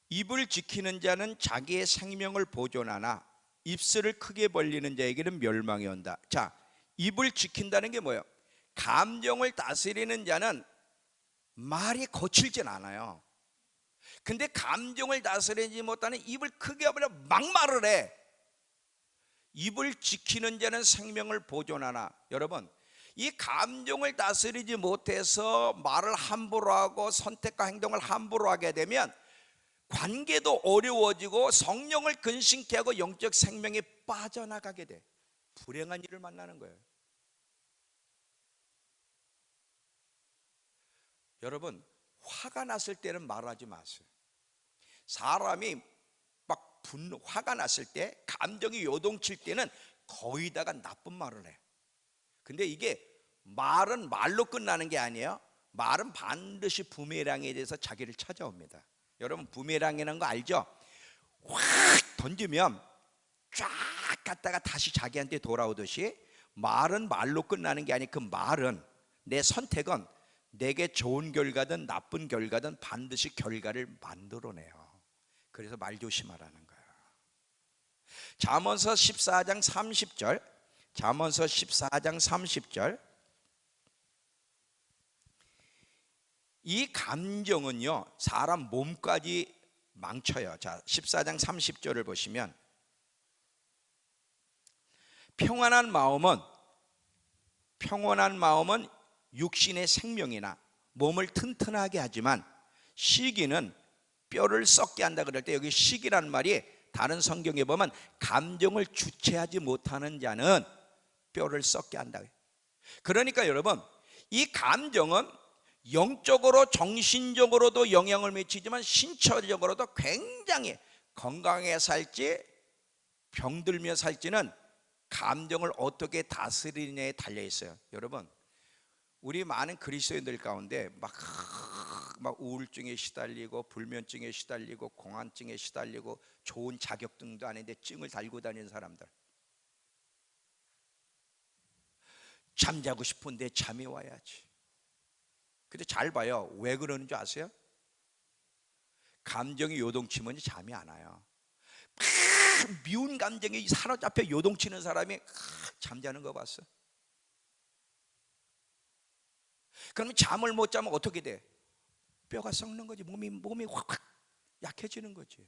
입을 지키는 자는 자기의 생명을 보존하나 입술을 크게 벌리는 자에게는 멸망이 온다. 자, 입을 지킨다는 게 뭐예요? 감정을 다스리는 자는 말이 거칠진 않아요. 근데 감정을 다스리지 못하는 입을 크게 벌려 막 말을 해. 입을 지키는 자는 생명을 보존하나. 여러분, 이 감정을 다스리지 못해서 말을 함부로 하고 선택과 행동을 함부로 하게 되면 관계도 어려워지고 성령을 근심케 하고 영적 생명이 빠져나가게 돼. 불행한 일을 만나는 거예요. 여러분, 화가 났을 때는 말하지 마세요. 사람이 막 화가 났을 때, 감정이 요동칠 때는 거의 다가 나쁜 말을 해. 근데 이게 말은 말로 끝나는 게 아니에요. 말은 반드시 부메랑에 대해서 자기를 찾아옵니다. 여러분, 부메랑이라는 거 알죠? 확 던지면 쫙 갔다가 다시 자기한테 돌아오듯이 말은 말로 끝나는 게 아니고 그 말은, 내 선택은 내게 좋은 결과든 나쁜 결과든 반드시 결과를 만들어내요. 그래서 말 조심하라는 거예요. 잠언서 14장 30절, 잠언서 14장 30절. 이 감정은요, 사람 몸까지 망쳐요. 자, 14장 30절을 보시면, 평안한 마음은 육신의 생명이나 몸을 튼튼하게 하지만 시기는 뼈를 썩게 한다. 그럴 때 여기 시기란 말이 다른 성경에 보면 감정을 주체하지 못하는 자는 뼈를 썩게 한다. 그러니까 여러분, 이 감정은 영적으로 정신적으로도 영향을 미치지만 신체적으로도 굉장히 건강하게 살지 병들며 살지는 감정을 어떻게 다스리느냐에 달려 있어요. 여러분, 우리 많은 그리스도인들 가운데 막 우울증에 시달리고 불면증에 시달리고 공황증에 시달리고 좋은 자격증도 아닌데 증을 달고 다니는 사람들, 잠자고 싶은데 잠이 와야지. 근데 잘 봐요. 왜 그러는 줄 아세요? 감정이 요동치면 잠이 안 와요. 미운 감정이 사로잡혀 요동치는 사람이 잠자는 거 봤어? 그러면 잠을 못 자면 어떻게 돼? 뼈가 썩는 거지. 몸이 확 약해지는 거지.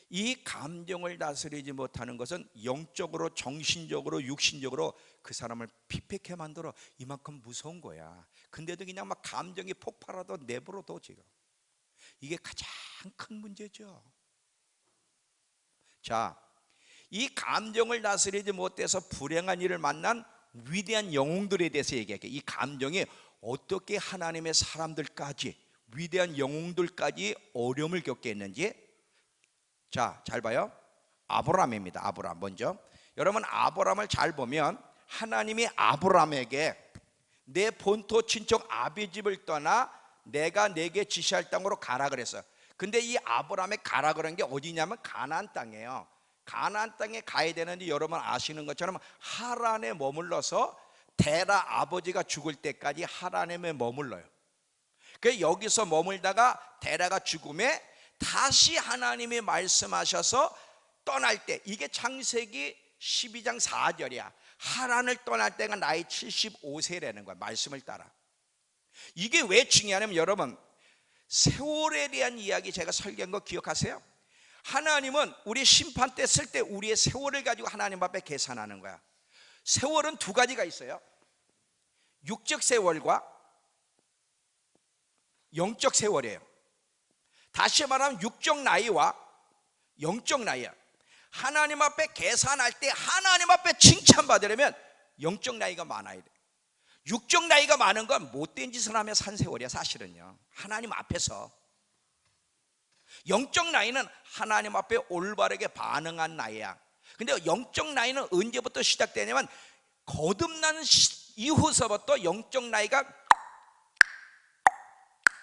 이 감정을 다스리지 못하는 것은 영적으로, 정신적으로, 육신적으로 그 사람을 피폐케 만들어. 이만큼 무서운 거야. 근데도 그냥 막 감정이 폭발하도 내버려둬. 지금 이게 가장 큰 문제죠. 자, 이 감정을 다스리지 못해서 불행한 일을 만난 위대한 영웅들에 대해서 얘기할게요. 이 감정이 어떻게 하나님의 사람들까지, 위대한 영웅들까지 어려움을 겪게 했는지. 자, 잘 봐요. 아브라함입니다. 아브라함 먼저. 여러분, 아브라함을 잘 보면 하나님이 아브라함에게 내 본토 친척 아비 집을 떠나 내가 내게 지시할 땅으로 가라 그랬어요. 근데 이 아브라함에 가라 그런 게 어디냐면 가나안 땅이에요. 가나안 땅에 가야 되는데 여러분 아시는 것처럼 하란에 머물러서 데라 아버지가 죽을 때까지 하란에 머물러요. 그래서 여기서 머물다가 데라가 죽음에 다시 하나님이 말씀하셔서 떠날 때, 이게 창세기 12장 4절이야. 하란을 떠날 때가 나이 75세라는 거야. 말씀을 따라. 이게 왜 중요하냐면 여러분, 세월에 대한 이야기 제가 설계한 거 기억하세요? 하나님은 우리 심판 때 쓸 때 우리의 세월을 가지고 하나님 앞에 계산하는 거야. 세월은 두 가지가 있어요. 육적 세월과 영적 세월이에요. 다시 말하면 육적 나이와 영적 나이야. 하나님 앞에 계산할 때 하나님 앞에 칭찬받으려면 영적 나이가 많아야 돼. 육적 나이가 많은 건 못된 짓을 하며 산 세월이야. 사실은요, 하나님 앞에서. 영적 나이는 하나님 앞에 올바르게 반응한 나이야. 근데 영적 나이는 언제부터 시작되냐면 거듭난 이후서부터 영적 나이가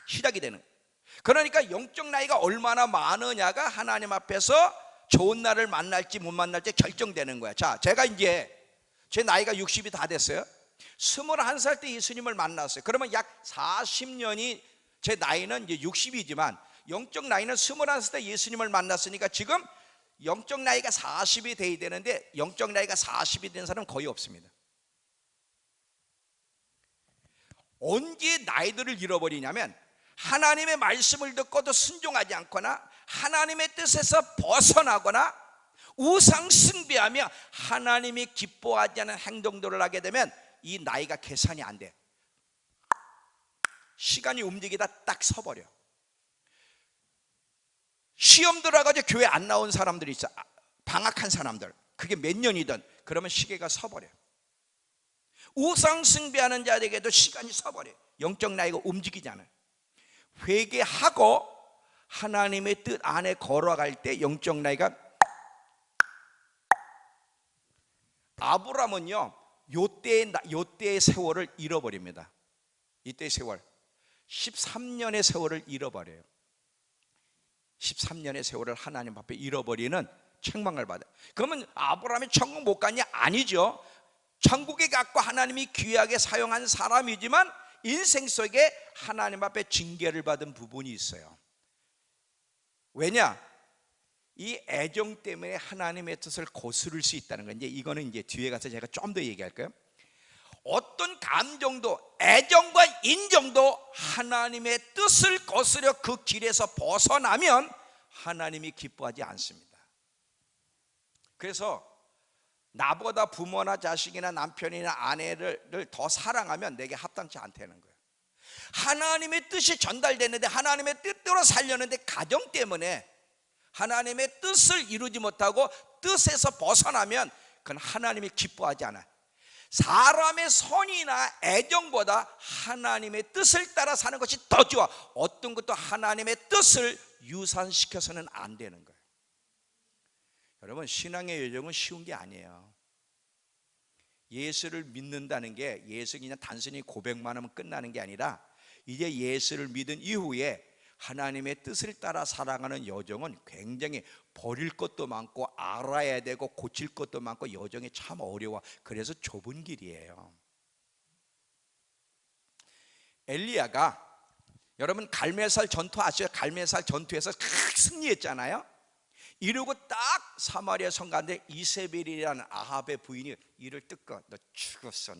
시작이 되는 거야. 그러니까 영적 나이가 얼마나 많으냐가 하나님 앞에서 좋은 날을 만날지 못 만날지 결정되는 거야. 자, 제가 이제 제 나이가 60이 다 됐어요. 21살 때 예수님을 만났어요. 그러면 약 40년이, 제 나이는 이제 60이지만 영적 나이는 21살 때 예수님을 만났으니까 지금 영적 나이가 40이 돼야 되는데 영적 나이가 40이 된 사람은 거의 없습니다. 언제 나이들을 잃어버리냐면 하나님의 말씀을 듣고도 순종하지 않거나 하나님의 뜻에서 벗어나거나 우상 숭배하며 하나님이 기뻐하지 않는 행동들을 하게 되면 이 나이가 계산이 안 돼. 시간이 움직이다 딱 서버려. 시험 들어가지고 교회 안 나온 사람들이 있어. 방학한 사람들. 그게 몇 년이든 그러면 시계가 서버려. 우상 숭배하는 자에게도 시간이 서버려. 영적 나이가 움직이지 않아요. 회개하고 하나님의 뜻 안에 걸어갈 때 영적 나이가, 아브라함은요 요때의 세월을 잃어버립니다. 이때의 세월 13년의 세월을 잃어버려요. 13년의 세월을 하나님 앞에 잃어버리는 책망을 받아요. 그러면 아브라함이 천국 못 갔냐? 아니죠. 천국에 갔고 하나님이 귀하게 사용한 사람이지만 인생 속에 하나님 앞에 징계를 받은 부분이 있어요. 왜냐? 이 애정 때문에 하나님의 뜻을 거스를 수 있다는 건데, 이거는 이제 뒤에 가서 제가 좀 더 얘기할까요? 어떤 감정도, 애정과 인정도 하나님의 뜻을 거스려 그 길에서 벗어나면 하나님이 기뻐하지 않습니다. 그래서 나보다 부모나 자식이나 남편이나 아내를 더 사랑하면 내게 합당치 않다는 거예요. 하나님의 뜻이 전달되는데, 하나님의 뜻대로 살려는데 가정 때문에 하나님의 뜻을 이루지 못하고 뜻에서 벗어나면 그건 하나님이 기뻐하지 않아요. 사람의 선이나 애정보다 하나님의 뜻을 따라 사는 것이 더 좋아. 어떤 것도 하나님의 뜻을 유산시켜서는 안 되는 거예요. 여러분, 신앙의 여정은 쉬운 게 아니에요. 예수를 믿는다는 게 예수 그냥 단순히 고백만 하면 끝나는 게 아니라, 이제 예수를 믿은 이후에 하나님의 뜻을 따라 살아가는 여정은 굉장히 버릴 것도 많고 알아야 되고 고칠 것도 많고 여정이 참 어려워. 그래서 좁은 길이에요. 엘리야가, 여러분 갈멜살 전투 아시죠? 갈멜살 전투에서 승리했잖아요. 이러고 딱 사마리아 성 가는데 이세벨이라는 아합의 부인이 이를 뜯고, 너 죽었어.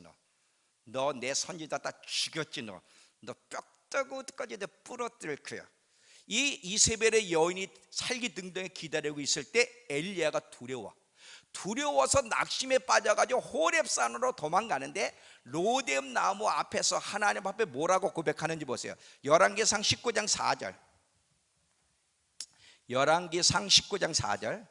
너 내 선지자 다 죽였지. 너 뼈다구까지 부러뜨릴 거야. 이 이세벨의 여인이 살기 등등에 기다리고 있을 때 엘리야가 두려워서 낙심에 빠져가지고 호렙산으로 도망가는데, 로뎀 나무 앞에서 하나님 앞에 뭐라고 고백하는지 보세요. 열왕기상 19장 4절. 열왕기상 19장 4절.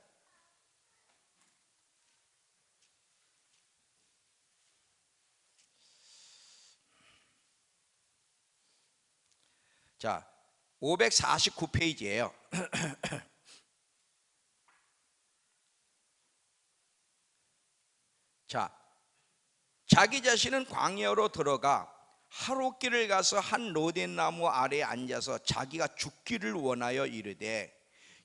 자, 549페이지예요. 자, 자기 자신은 광야로 들어가 하룻길을 가서 한 로뎀나무 아래에 앉아서 자기가 죽기를 원하여 이르되,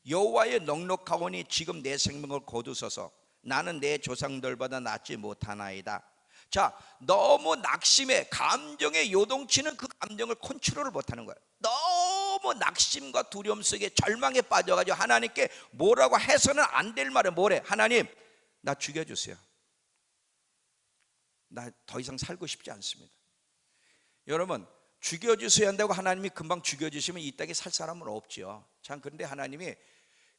여호와의 넉넉하오니 지금 내 생명을 거두소서. 나는 내 조상들보다 낫지 못하나이다. 자, 너무 낙심에, 감정에 요동치는 그 감정을 컨트롤을 못하는 거예요. 너무 낙심과 두려움 속에 절망에 빠져가지고 하나님께 뭐라고 해서는 안 될 말은 뭐래? 하나님, 나 죽여주세요. 나 더 이상 살고 싶지 않습니다. 여러분, 죽여주셔야 한다고 하나님이 금방 죽여주시면 이 땅에 살 사람은 없죠. 참, 그런데 하나님이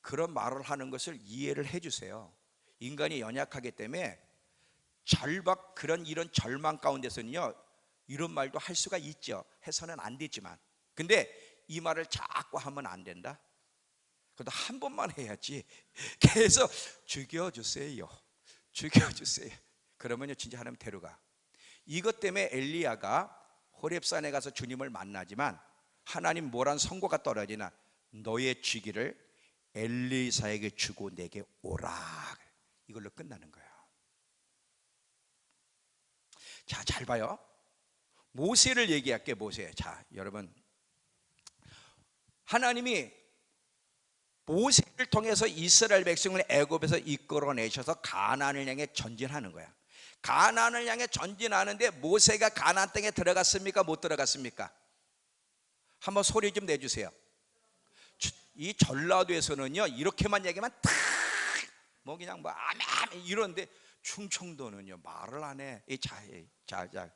그런 말을 하는 것을 이해를 해주세요. 인간이 연약하기 때문에 절박, 이런 절망 가운데서는요, 이런 말도 할 수가 있죠. 해서는 안 되지만, 근데 이 말을 자꾸 하면 안 된다. 그래도 한 번만 해야지. 계속 죽여주세요, 죽여주세요. 그러면요 진짜 하나님 데려가. 이것 때문에 엘리야가 호렙산에 가서 주님을 만나지만 하나님 뭐란 선고가 떨어지나? 너의 쥐기를 엘리사에게 주고 내게 오라. 이걸로 끝나는 거예요. 자, 잘 봐요. 모세를 얘기할게. 모세. 자, 여러분, 하나님이 모세를 통해서 이스라엘 백성을 애굽에서 이끌어내셔서 가나안을 향해 전진하는 거야. 가나안을 향해 전진하는데 모세가 가나안 땅에 들어갔습니까? 못 들어갔습니까? 한번 소리 좀 내주세요. 이 전라도에서는요 이렇게만 얘기하면 탁 뭐 그냥 뭐 아멘 이러는데, 충청도는요 말을 안 해. 자,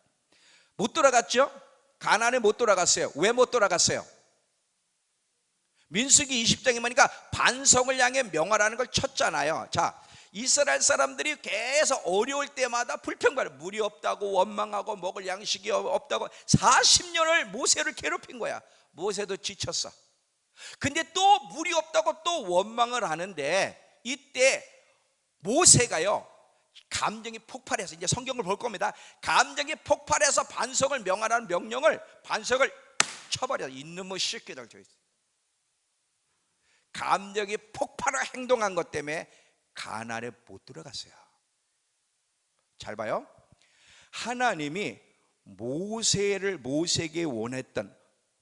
못 돌아갔죠? 가나안에 못 돌아갔어요. 왜 못 돌아갔어요? 민수기 20장에 보니까 반성을 향해 명하라는 걸 쳤잖아요. 자, 이스라엘 사람들이 계속 어려울 때마다 불평받아, 물이 없다고 원망하고 먹을 양식이 없다고 40년을 모세를 괴롭힌 거야. 모세도 지쳤어. 근데 또 물이 없다고 또 원망을 하는데, 이때 모세가요 감정이 폭발해서, 이제 성경을 볼 겁니다. 감정이 폭발해서 반석을 명하라는 명령을, 반석을 쳐버려. 이놈의 새끼들. 감정이 폭발해 행동한 것 때문에 가나안에 못 들어갔어요. 잘 봐요. 하나님이 모세에게 원했던,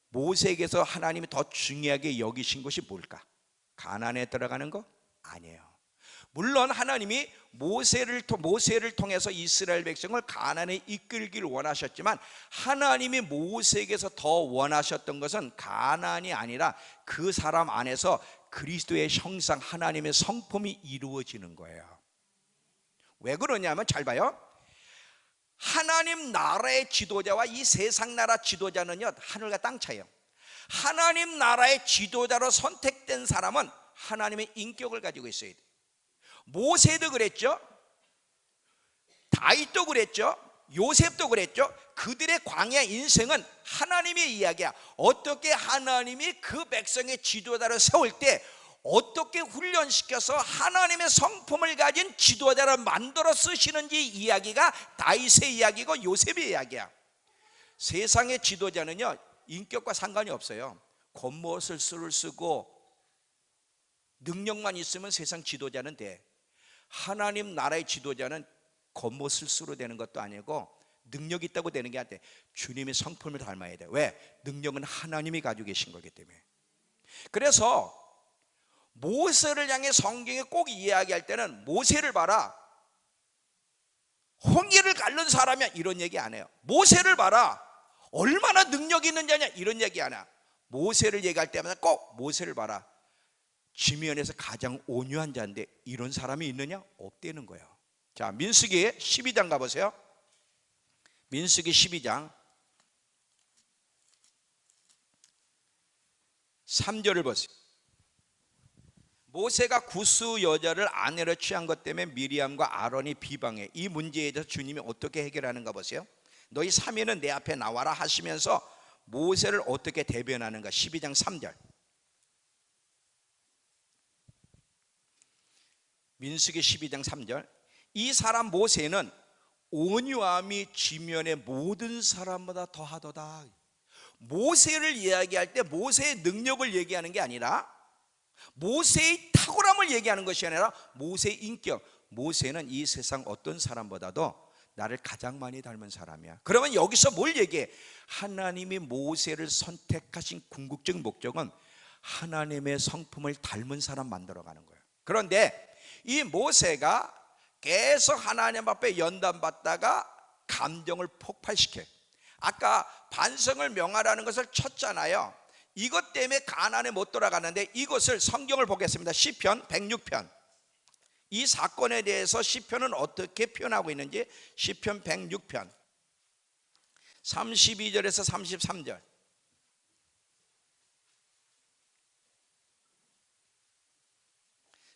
모세에게서 하나님이 더 중요하게 여기신 것이 뭘까? 가나안에 들어가는 거? 아니에요. 물론 하나님이 모세를 통해서 이스라엘 백성을 가나안에 이끌기를 원하셨지만, 하나님이 모세에게서 더 원하셨던 것은 가나안이 아니라 그 사람 안에서 그리스도의 형상, 하나님의 성품이 이루어지는 거예요. 왜 그러냐면, 잘 봐요. 하나님 나라의 지도자와 이 세상 나라 지도자는요 하늘과 땅 차이에요. 하나님 나라의 지도자로 선택된 사람은 하나님의 인격을 가지고 있어야 돼요. 모세도 그랬죠, 다윗도 그랬죠, 요셉도 그랬죠. 그들의 광야 인생은 하나님의 이야기야. 어떻게 하나님이 그 백성의 지도자를 세울 때 어떻게 훈련시켜서 하나님의 성품을 가진 지도자를 만들어 쓰시는지 이야기가 다윗의 이야기고 요셉의 이야기야. 세상의 지도자는요 인격과 상관이 없어요. 겉멋을 쓰고 능력만 있으면 세상 지도자는 돼. 하나님 나라의 지도자는 겉멋을수로 되는 것도 아니고 능력이 있다고 되는 게 아니라 주님의 성품을 닮아야 돼. 왜? 능력은 하나님이 가지고 계신 거기 때문에. 그래서 모세를 향해 성경에 꼭 이야기할 때는 모세를 봐라, 홍해를 갈른 사람이야, 이런 얘기 안 해요. 모세를 봐라, 얼마나 능력이 있는 자냐, 이런 얘기 안 해요. 모세를 얘기할 때마다 꼭 모세를 봐라, 지면에서 가장 온유한 자인데 이런 사람이 있느냐? 없다는 거예요. 자, 민수기 12장 가보세요. 민수기 12장 3절을 보세요. 모세가 구스 여자를 아내로 취한 것 때문에 미리암과 아론이 비방해. 이 문제에 대해서 주님이 어떻게 해결하는가 보세요. 너희 3인은 내 앞에 나와라 하시면서 모세를 어떻게 대변하는가. 12장 3절. 민수기 12장 3절. 이 사람 모세는 온유함이 지면의 모든 사람보다 더하도다. 모세를 이야기할 때 모세의 능력을 얘기하는 게 아니라 모세의 탁월함을 얘기하는 것이 아니라 모세의 인격. 모세는 이 세상 어떤 사람보다도 나를 가장 많이 닮은 사람이야. 그러면 여기서 뭘 얘기해? 하나님이 모세를 선택하신 궁극적 목적은 하나님의 성품을 닮은 사람 만들어가는 거예요. 그런데 이 모세가 계속 하나님 앞에 연단받다가 감정을 폭발시켜요. 아까 반성을 명하라는 것을 쳤잖아요. 이것 때문에 가나안에 못 돌아가는데, 이것을 성경을 보겠습니다. 시편 106편. 이 사건에 대해서 시편은 어떻게 표현하고 있는지 시편 106편 32절에서 33절.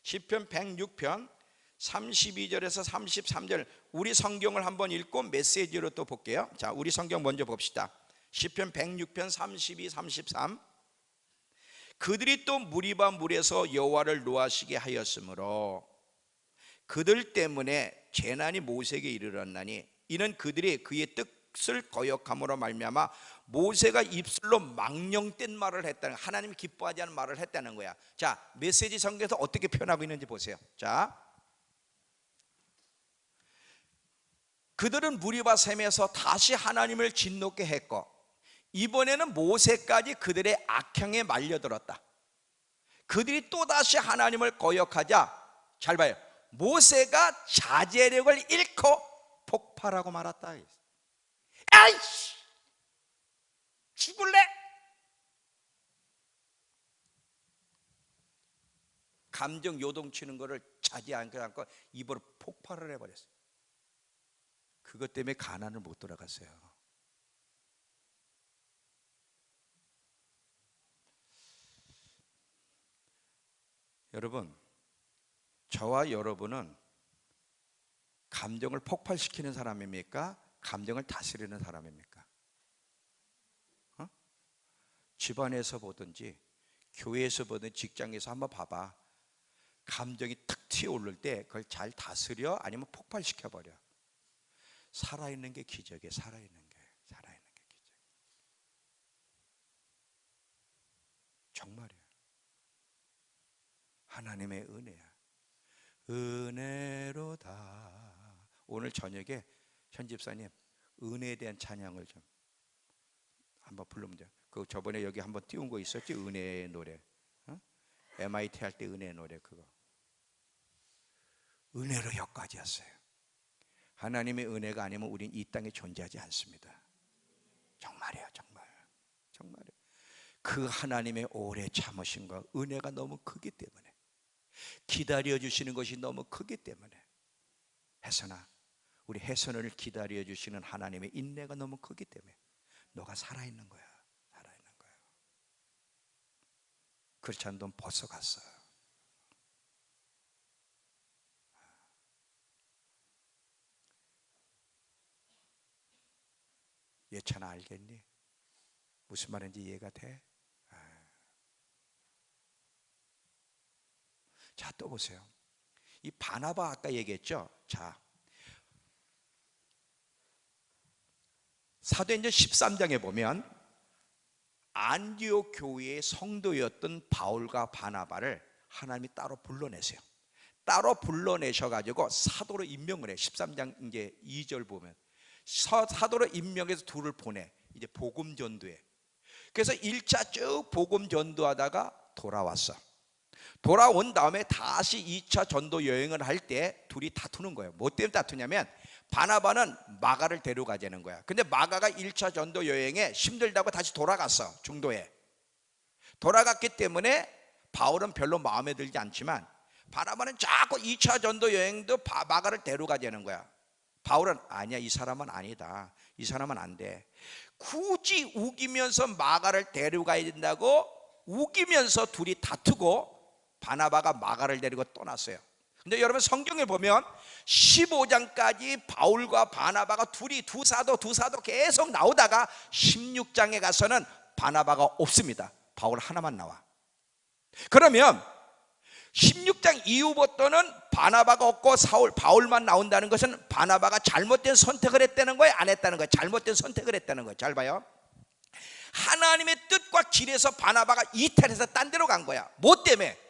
시편 106편 32절에서 33절. 우리 성경을 한번 읽고 메시지로 또 볼게요. 자, 우리 성경 먼저 봅시다. 시편 106편 32, 33. 그들이 또 무리바 물에서 여호와를 노하시게 하였으므로 그들 때문에 재난이 모세에게 이르렀나니, 이는 그들이 그의 뜻을 거역함으로 말미암아 모세가 입술로 망령된 말을 했다는, 하나님이 기뻐하지 않는 말을 했다는 거야. 자, 메시지 성경에서 어떻게 표현하고 있는지 보세요. 자, 그들은 무리바 샘에서 다시 하나님을 진노케 했고, 이번에는 모세까지 그들의 악행에 말려들었다. 그들이 또다시 하나님을 거역하자, 잘 봐요, 모세가 자제력을 잃고 폭발하고 말았다. 아이씨, 죽을래? 감정 요동치는 거를 자제하지 않고 입으로 폭발을 해버렸어요. 그것 때문에 가나안을 못 돌아갔어요. 여러분, 저와 여러분은 감정을 폭발시키는 사람입니까? 감정을 다스리는 사람입니까? 집안에서 보든지 교회에서 보든지 직장에서 한번 봐봐. 감정이 탁 튀어오를 때 그걸 잘 다스려? 아니면 폭발시켜버려? 살아있는 게 기적이에요. 살아있는 게 기적. 정말이에요. 하나님의 은혜야. 은혜로다. 오늘 저녁에 현 집사님 은혜에 대한 찬양을 좀 한번 부르면 돼요. 그 저번에 여기 한번 띄운 거 있었지? 은혜의 노래. MIT 할 때 은혜의 노래 그거. 은혜로 여기까지 왔어요. 하나님의 은혜가 아니면 우린 이 땅에 존재하지 않습니다. 정말이에요. 정말이에요. 그 하나님의 오래 참으심과 은혜가 너무 크기 때문에, 기다려 주시는 것이 너무 크기 때문에, 혜선아, 우리 혜선을 기다려 주시는 하나님의 인내가 너무 크기 때문에 너가 살아있는 거야. 그렇지 않으면 넌 벗어갔어. 예찬아, 알겠니? 무슨 말인지 이해가 돼? 자, 또 보세요. 이 바나바 아까 얘기했죠? 자, 사도행전 13장에 보면 안디옥 교회의 성도였던 바울과 바나바를 하나님이 따로 불러내세요. 따로 불러내셔가지고 사도로 임명을 해요. 13장 이제 2절 보면 사도로 임명해서 둘을 보내. 이제 복음 전도에. 그래서 1차 쭉 복음 전도하다가 돌아왔어. 돌아온 다음에 다시 2차 전도 여행을 할 때 둘이 다투는 거예요. 뭐 때문에 다투냐면 바나바는 마가를 데려가자는 거야. 근데 마가가 1차 전도 여행에 힘들다고 다시 돌아갔어. 중도에 돌아갔기 때문에 바울은 별로 마음에 들지 않지만 바나바는 자꾸 2차 전도 여행도 마가를 데려가자는 거야. 바울은 아니야, 이 사람은 아니다, 이 사람은 안 돼. 굳이 우기면서 마가를 데려가야 된다고 우기면서 둘이 다투고 바나바가 마가를 데리고 떠났어요. 근데 여러분 성경에 보면 15장까지 바울과 바나바가 둘이 두 사도 계속 나오다가 16장에 가서는 바나바가 없습니다. 바울 하나만 나와. 그러면 16장 이후부터는 바나바가 없고 바울만 나온다는 것은 바나바가 잘못된 선택을 했다는 거예요? 안 했다는 거예요? 잘못된 선택을 했다는 거예요. 잘 봐요. 하나님의 뜻과 길에서 바나바가 이탈해서 딴 데로 간 거야. 뭐 때문에?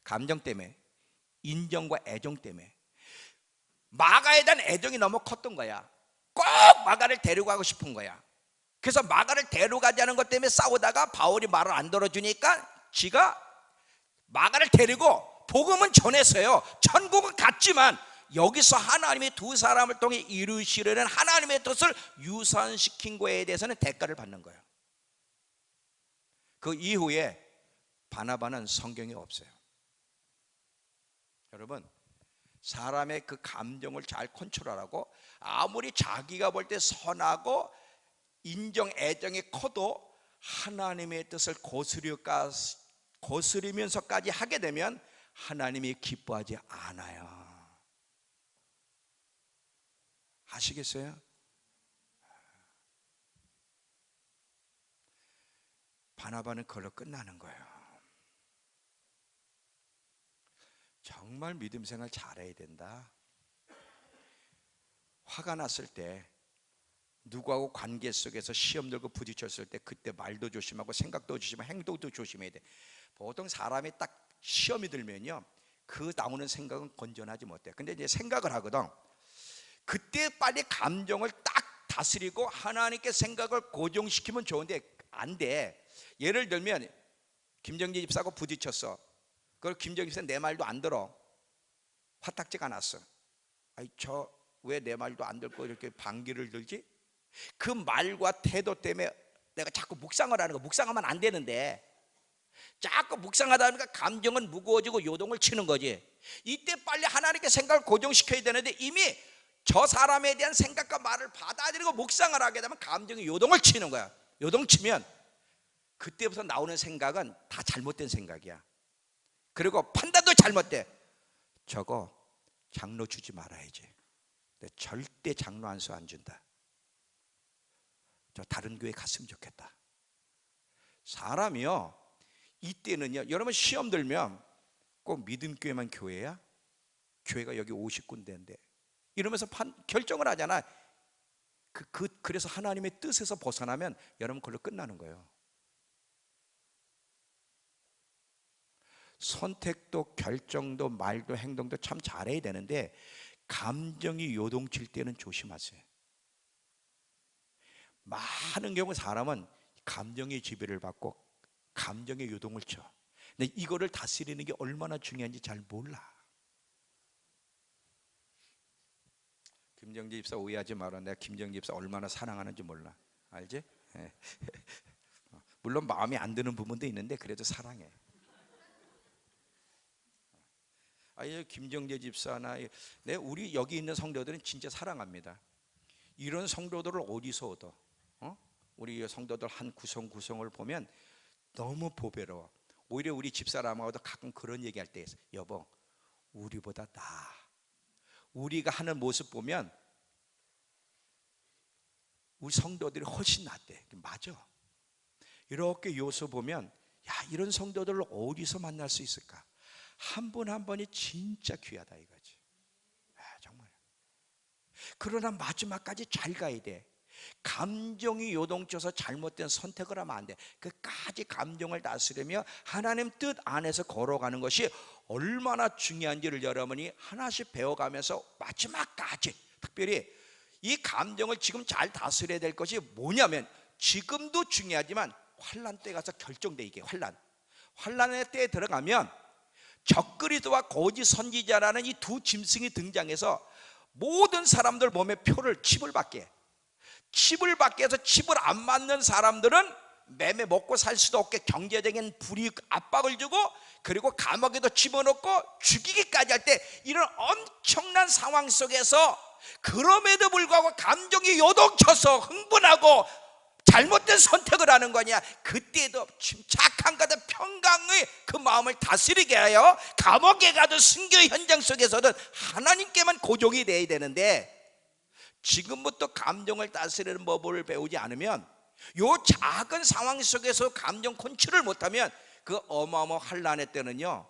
감정 때문에, 인정과 애정 때문에. 마가에 대한 애정이 너무 컸던 거야. 꼭 마가를 데려가고 싶은 거야. 그래서 마가를 데려가자는 것 때문에 싸우다가 바울이 말을 안 들어주니까 지가 마가를 데리고 복음은 전했어요. 천국은 갔지만 여기서 하나님의 두 사람을 통해 이루시려는 하나님의 뜻을 유산시킨 거에 대해서는 대가를 받는 거예요. 그 이후에 바나바는 성경에 없어요. 여러분, 사람의 그 감정을 잘 컨트롤하고 아무리 자기가 볼 때 선하고 인정, 애정이 커도 하나님의 뜻을 거스리면서까지 하게 되면 하나님이 기뻐하지 않아요. 아시겠어요? 바나바는 그걸로 끝나는 거예요. 정말 믿음 생활 잘해야 된다. 화가 났을 때, 누구하고 관계 속에서 시험 들고 부딪혔을 때 그때 말도 조심하고 생각도 조심하고 행동도 조심해야 돼. 보통 사람이 딱 시험이 들면요, 그 나오는 생각은 건전하지 못해. 근데 이제 생각을 하거든. 그때 빨리 감정을 딱 다스리고 하나님께 생각을 고정시키면 좋은데 안 돼. 예를 들면 김정지 집사하고 부딪혔어. 그걸 김정지 집사는 내 말도 안 들어. 화딱지가 났어. 아이, 저 왜 내 말도 안 듣고 이렇게 반기를 들지? 그 말과 태도 때문에 내가 자꾸 묵상을 하는 거. 묵상하면 안 되는데 자꾸 묵상하다 보니까 감정은 무거워지고 요동을 치는 거지. 이때 빨리 하나님께 생각을 고정시켜야 되는데 이미 저 사람에 대한 생각과 말을 받아들이고 묵상을 하게 되면 감정이 요동을 치는 거야. 요동치면 그때부터 나오는 생각은 다 잘못된 생각이야. 그리고 판단도 잘못돼. 저거 장로 주지 말아야지. 절대 장로 안수 안 준다. 저 다른 교회 갔으면 좋겠다. 사람이요, 이때는요, 여러분 시험 들면 꼭 믿음교회만 교회야? 교회가 여기 50군데인데 이러면서 결정을 하잖아. 그래서 하나님의 뜻에서 벗어나면 여러분 그걸로 끝나는 거예요. 선택도 결정도 말도 행동도 참 잘해야 되는데 감정이 요동칠 때는 조심하세요. 많은 경우 사람은 감정의 지배를 받고 감정의 요동을 쳐. 근데 이거를 다스리는 게 얼마나 중요한지 잘 몰라. 김정재 집사 오해하지 마라. 내가 김정재 집사 얼마나 사랑하는지 몰라. 알지? 물론 마음에 안 드는 부분도 있는데 그래도 사랑해. 김정재 집사나 우리 여기 있는 성도들은 진짜 사랑합니다. 이런 성도들을 어디서 얻어? 우리 성도들 한 구성을 보면 너무 보배로워. 오히려 우리 집사람하고도 가끔 그런 얘기할 때 있어. 여보, 우리보다 나아. 우리가 하는 모습 보면 우리 성도들이 훨씬 낫대. 맞아. 이렇게 요소 보면 이런 성도들을 어디서 만날 수 있을까? 한 분 한 분이 진짜 귀하다 이거지. 정말. 그러나 마지막까지 잘 가야 돼. 감정이 요동쳐서 잘못된 선택을 하면 안 돼. 끝까지 감정을 다스리며 하나님 뜻 안에서 걸어가는 것이 얼마나 중요한지를 여러분이 하나씩 배워가면서 마지막까지, 특별히 이 감정을 지금 잘 다스려야 될 것이 뭐냐면, 지금도 중요하지만 환난 때 가서 결정돼. 이게 환난의 때에 들어가면 적그리스도와 거짓 선지자라는 이 두 짐승이 등장해서 모든 사람들 몸에 칩을 받게 해. 칩을 받게 해서 칩을 안 맞는 사람들은 매매 먹고 살 수도 없게 경제적인 불이익 압박을 주고, 그리고 감옥에도 집어넣고 죽이기까지 할 때, 이런 엄청난 상황 속에서 그럼에도 불구하고 감정이 요동쳐서 흥분하고 잘못된 선택을 하는 거냐, 그때도 침착한 가도 평강의 그 마음을 다스리게 하여 감옥에 가도 순교 현장 속에서는 하나님께만 고종이 돼야 되는데, 지금부터 감정을 다스리는 법을 배우지 않으면, 요 작은 상황 속에서 감정 컨트롤을 못하면 그 어마어마한 환난의 때는요,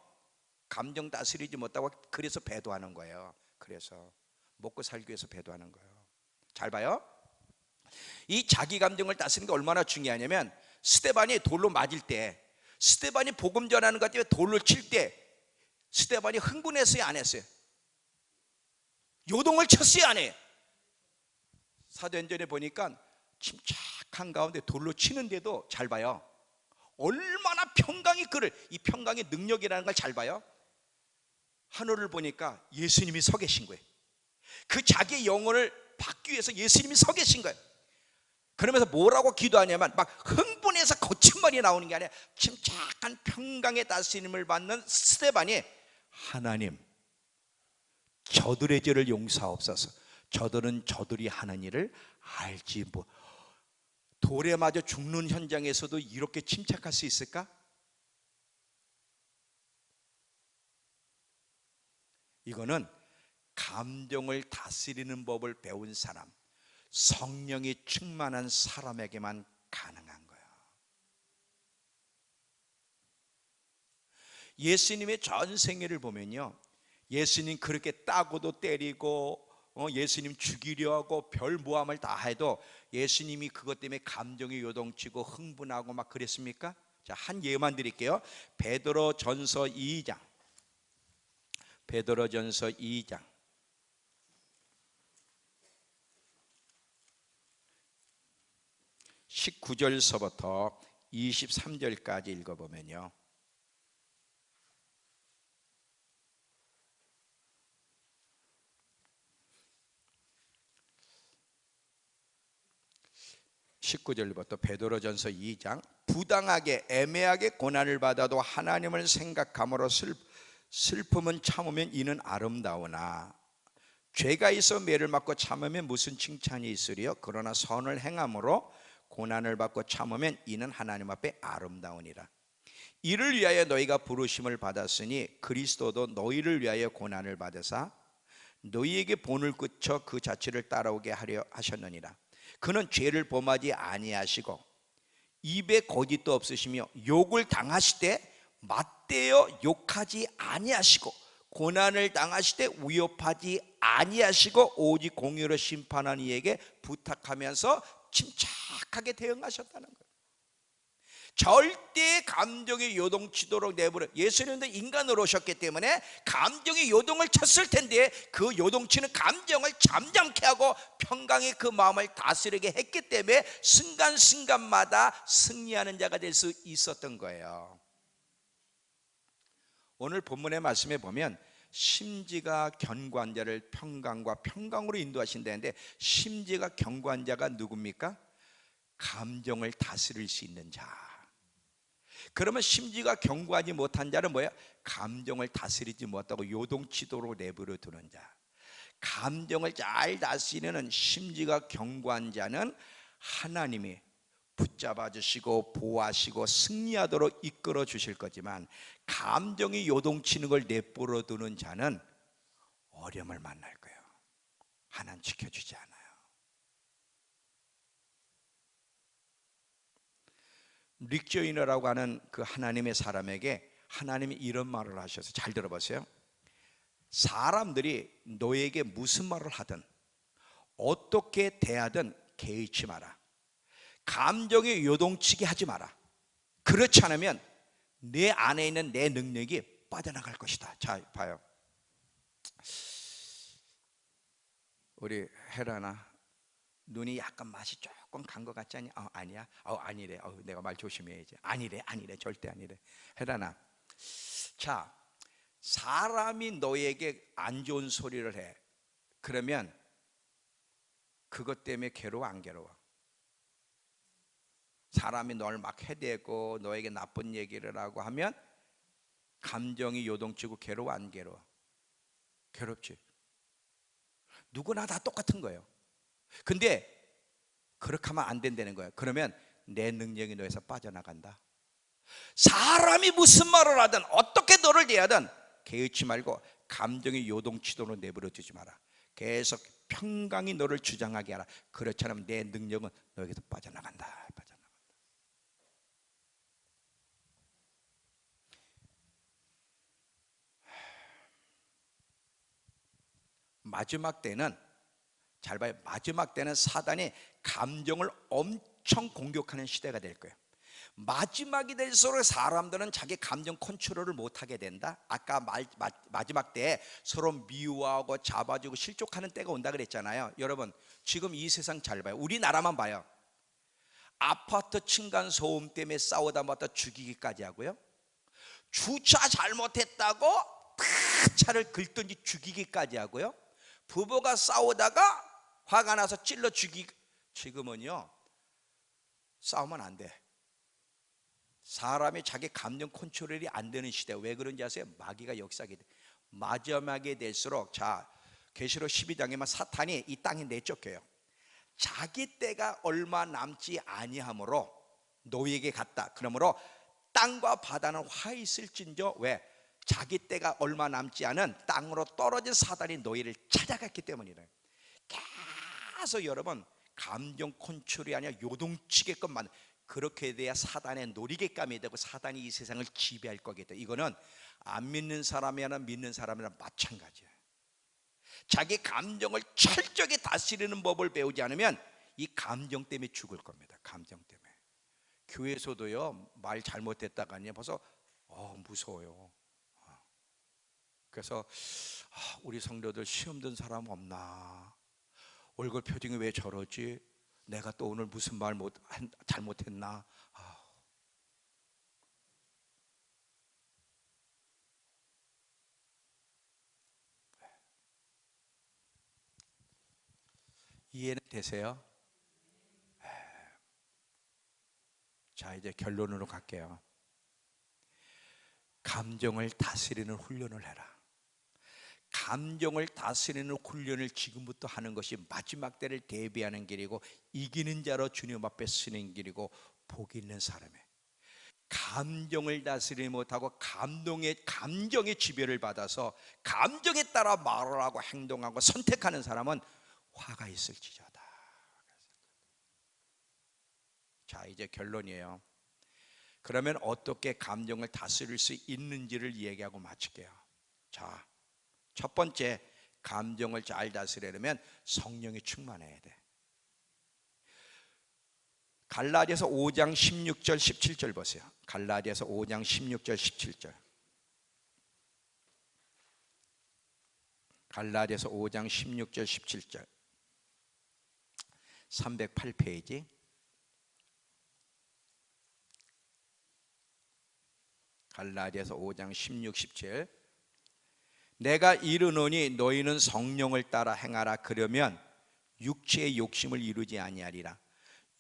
감정 다스리지 못하고 그래서 배도하는 거예요. 그래서 먹고 살기 위해서 배도하는 거예요. 잘 봐요. 이 자기 감정을 다스리는 게 얼마나 중요하냐면, 스데반이 돌로 맞을 때, 스데반이 복음 전하는 것 때문에 돌로 칠 때 스데반이 흥분했어요, 안 했어요? 요동을 쳤어요, 안 해요? 사도행전에 보니까 침착한 가운데 돌로 치는데도, 잘 봐요, 얼마나 평강이 이 평강의 능력이라는 걸 잘 봐요. 하늘을 보니까 예수님이 서 계신 거예요. 그 자기의 영혼을 받기 위해서 예수님이 서 계신 거예요. 그러면서 뭐라고 기도하냐면, 막 흥분해서 거친 말이 나오는 게 아니라 침착한 평강의 다스림을 받는 스데반이, 하나님, 저들의 죄를 용서하옵소서. 저들은 저들이 하는 일을 알지 뭐. 돌에 맞아 죽는 현장에서도 이렇게 침착할 수 있을까? 이거는 감정을 다스리는 법을 배운 사람, 성령이 충만한 사람에게만 가능한 거예요. 예수님의 전 생애를 보면요, 예수님 그렇게 따고도 때리고 예수님 죽이려 하고 별 모함을 다 해도 예수님이 그것 때문에 감정이 요동치고 흥분하고 막 그랬습니까? 자, 한 예만 드릴게요. 베드로전서 2장 19절서부터 23절까지 읽어보면요, 베드로전서 2장, 부당하게 애매하게 고난을 받아도 하나님을 생각함으로 슬픔은 참으면 이는 아름다우나, 죄가 있어 매를 맞고 참으면 무슨 칭찬이 있으리요? 그러나 선을 행함으로 고난을 받고 참으면 이는 하나님 앞에 아름다우니라. 이를 위하여 너희가 부르심을 받았으니 그리스도도 너희를 위하여 고난을 받으사 너희에게 본을 그쳐 그 자취를 따라오게 하려 하셨느니라. 그는 죄를 범하지 아니하시고 입에 거짓도 없으시며 욕을 당하시되 맞대어 욕하지 아니하시고 고난을 당하시되 위협하지 아니하시고 오직 공의로 심판하는 이에게 부탁하면서 침착하게 대응하셨다는 거예요. 절대 감정이 요동치도록 내버려. 예수님도 인간으로 오셨기 때문에 감정이 요동을 쳤을 텐데 그 요동치는 감정을 잠잠케 하고 평강의 그 마음을 다스리게 했기 때문에 순간순간마다 승리하는 자가 될 수 있었던 거예요. 오늘 본문의 말씀에 보면 심지가 견고한 자를 평강과 평강으로 인도하신다는데 심지가 견고한 자가 누굽니까? 감정을 다스릴 수 있는 자. 그러면 심지가 견고하지 못한 자는 뭐야? 감정을 다스리지 못하고 요동치도록 내버려 두는 자. 감정을 잘 다스리는 심지가 견고한 자는 하나님이 붙잡아 주시고 보호하시고 승리하도록 이끌어 주실 거지만 감정이 요동치는 걸 내버려 두는 자는 어려움을 만날 거예요. 하나님 지켜주지 않아요. 릭 조이너라고 하는 그 하나님의 사람에게 하나님이 이런 말을 하셔서 잘 들어보세요. 사람들이 너에게 무슨 말을 하든 어떻게 대하든 개의치 마라. 감정이 요동치게 하지 마라. 그렇지 않으면 내 안에 있는 내 능력이 빠져나갈 것이다. 자, 봐요. 우리 혜란아, 눈이 약간 맛이 조금 간 것 같지 않니? 아니야? 아니래. 내가 말 조심해야지. 아니래. 절대 아니래. 혜란아, 자, 사람이 너에게 안 좋은 소리를 해. 그러면 그것 때문에 괴로워, 안 괴로워? 사람이 널 막 해대고 너에게 나쁜 얘기를 하고 하면 감정이 요동치고 괴로워, 안 괴로워? 괴롭지. 누구나 다 똑같은 거예요. 근데 그렇게 하면 안 된다는 거예요. 그러면 내 능력이 너에서 빠져나간다. 사람이 무슨 말을 하든 어떻게 너를 대하든 개의치 말고 감정이 요동치도록 내버려 두지 마라. 계속 평강이 너를 주장하게 하라. 그렇지 않으면 내 능력은 너에게서 빠져나간다. 마지막 때는 잘 봐요. 마지막 때는 사단이 감정을 엄청 공격하는 시대가 될 거예요. 마지막이 될수록 사람들은 자기 감정 컨트롤을 못하게 된다. 아까 마지막 때에 서로 미워하고 잡아주고 실족하는 때가 온다 그랬잖아요. 여러분 지금 이 세상 잘 봐요. 우리나라만 봐요. 아파트 층간 소음 때문에 싸우다 마다 죽이기까지 하고요. 주차 잘못했다고 차를 긁든지 죽이기까지 하고요. 부부가 싸우다가 화가 나서 찔러 죽이기. 지금은요 싸우면 안 돼. 사람이 자기 감정 컨트롤이 안 되는 시대. 왜 그런지 아세요? 마귀가 역사하게 돼. 마지막에 될수록, 자 계시록 12장에만 사탄이 이 땅에 내쫓겨요. 자기 때가 얼마 남지 아니하므로 너희에게 갔다. 그러므로 땅과 바다는 화 있을진저. 왜? 자기 때가 얼마 남지 않은 땅으로 떨어진 사단이 너희를 찾아갔기 때문이래요. 계속 여러분 감정 컨트롤이 아니라 요동치게끔 만, 그렇게 돼야 사단의 놀이개감이 되고 사단이 이 세상을 지배할 거겠다. 이거는 안 믿는 사람이나 믿는 사람이나 마찬가지예요. 자기 감정을 철저하게 다스리는 법을 배우지 않으면 이 감정 때문에 죽을 겁니다. 감정 때문에. 교회에서도요 말 잘못했다가 아니야 벌써 무서워요. 그래서 우리 성도들 시험 든 사람 없나? 얼굴 표정이 왜 저러지? 내가 또 오늘 무슨 말 잘못했나? 이해는 되세요? 자 이제 결론으로 갈게요. 감정을 다스리는 훈련을 해라. 감정을 다스리는 훈련을 지금부터 하는 것이 마지막 때를 대비하는 길이고 이기는 자로 주님 앞에 서는 길이고 복 있는 사람이에요. 감정을 다스리지 못하고 감정의 지배를 받아서 감정에 따라 말을 하고 행동하고 선택하는 사람은 화가 있을지어다. 자, 이제 결론이에요. 그러면 어떻게 감정을 다스릴 수 있는지를 얘기하고 마칠게요. 자, 첫 번째, 감정을 잘 다스리려면 성령이 충만해야 돼. 갈라디아서 5장 16절 17절 보세요. 갈라디아서 5장 16절 17절. 갈라디아서 5장 16절 17절. 308페이지. 갈라디아서 5장 16, 17. 내가 이르노니 너희는 성령을 따라 행하라. 그러면 육체의 욕심을 이루지 아니하리라.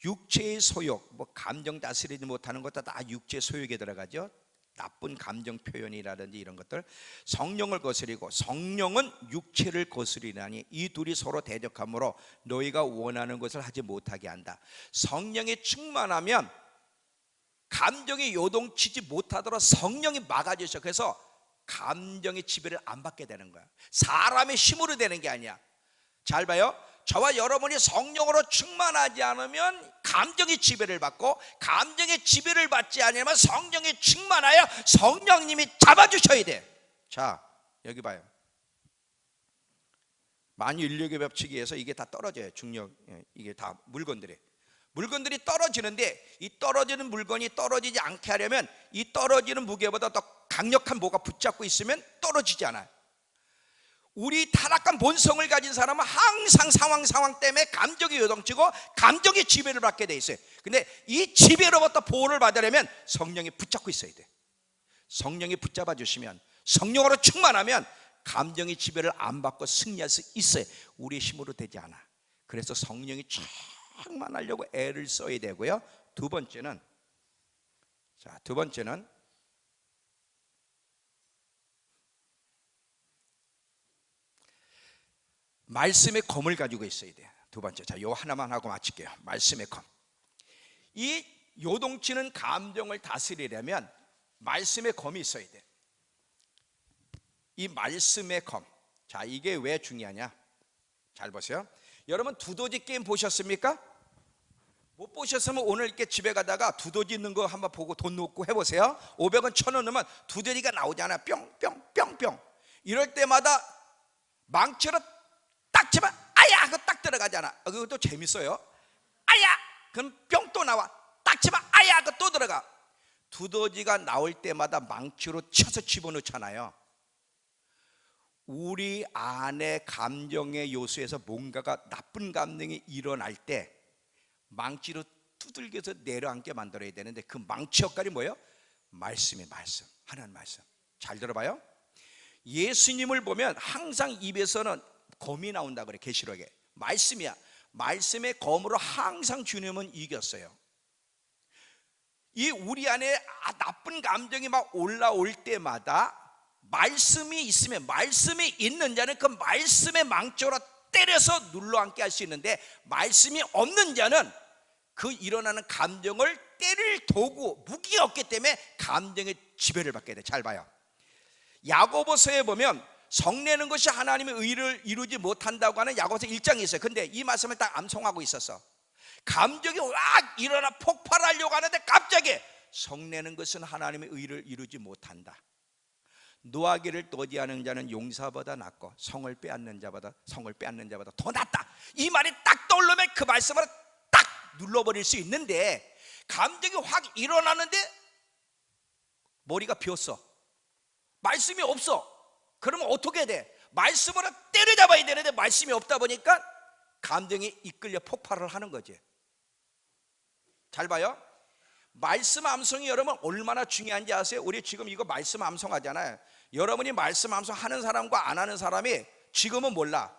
육체의 소욕, 뭐 감정 다스리지 못하는 것도 다 육체 소욕에 들어가죠. 나쁜 감정 표현이라든지 이런 것들. 성령을 거스리고 성령은 육체를 거스리라니 이 둘이 서로 대적하므로 너희가 원하는 것을 하지 못하게 한다. 성령이 충만하면 감정이 요동치지 못하도록 성령이 막아주셔. 그래서 감정의 지배를 안 받게 되는 거야. 사람의 힘으로 되는 게 아니야. 잘 봐요. 저와 여러분이 성령으로 충만하지 않으면 감정의 지배를 받고, 감정의 지배를 받지 않으면 성령이 충만하여 성령님이 잡아주셔야 돼. 자, 여기 봐요. 만유인력의 법칙에서 이게 다 떨어져요. 중력, 이게 다 물건들이 떨어지는데, 이 떨어지는 물건이 떨어지지 않게 하려면 이 떨어지는 무게보다 더 강력한 뭐가 붙잡고 있으면 떨어지지 않아요. 우리 타락한 본성을 가진 사람은 항상 상황 때문에 감정이 요동치고 감정의 지배를 받게 돼 있어요. 근데 이 지배로부터 보호를 받으려면 성령이 붙잡고 있어야 돼. 성령이 붙잡아 주시면, 성령으로 충만하면 감정의 지배를 안 받고 승리할 수 있어요. 우리의 힘으로 되지 않아. 그래서 성령이 충만하려고 애를 써야 되고요. 두 번째는 말씀의 검을 가지고 있어야 돼요. 두 번째, 자, 요 하나만 하고 마칠게요. 말씀의 검. 이 요동치는 감정을 다스리려면 말씀의 검이 있어야 돼. 이 말씀의 검. 자, 이게 왜 중요하냐? 잘 보세요. 여러분 두더지 게임 보셨습니까? 못 보셨으면 오늘 이렇게 집에 가다가 두더지 있는 거 한번 보고 돈 놓고 해보세요. 500원 1000원 넣으면 두더지가 나오잖아. 뿅뿅뿅뿅. 이럴 때마다 망치로 딱 치면 아야 그거 딱 들어가잖아. 그것도 재밌어요. 아야 그럼 뿅 또 나와. 딱 치면 아야 그거 또 들어가. 두더지가 나올 때마다 망치로 쳐서 집어넣잖아요. 우리 안에 감정의 요소에서 뭔가가 나쁜 감정이 일어날 때 망치로 두들겨서 내려앉게 만들어야 되는데, 그 망치 역할이 뭐예요? 말씀의 말씀, 하나님 말씀. 잘 들어봐요. 예수님을 보면 항상 입에서는 검이 나온다 그래. 계시록에 말씀이야. 말씀의 검으로 항상 주님은 이겼어요. 이 우리 안에 나쁜 감정이 막 올라올 때마다 말씀이 있으면, 말씀이 있는 자는 그 말씀의 망치로 때려서 눌러앉게 할 수 있는데, 말씀이 없는 자는 그 일어나는 감정을 때릴 도구, 무기가 없기 때문에 감정의 지배를 받게 돼. 잘 봐요. 야고보서에 보면 성내는 것이 하나님의 의를 이루지 못한다고 하는 야고보서 1장이 있어요. 근데 이 말씀을 딱 암송하고 있었어. 감정이 막 일어나 폭발하려고 하는데 갑자기 성내는 것은 하나님의 의를 이루지 못한다. 노하기를 도지하는 자는 용사보다 낫고 성을 빼앗는 자보다 더 낫다. 이 말이 딱 떠오르면 그 말씀을 딱 눌러버릴 수 있는데, 감정이 확 일어나는데 머리가 비었어. 말씀이 없어. 그러면 어떻게 돼? 말씀으로 때려잡아야 되는데 말씀이 없다 보니까 감정이 이끌려 폭발을 하는 거지. 잘 봐요. 말씀 암송이 여러분 얼마나 중요한지 아세요? 우리 지금 이거 말씀 암송하잖아요. 여러분이 말씀 암송하는 사람과 안 하는 사람이 지금은 몰라.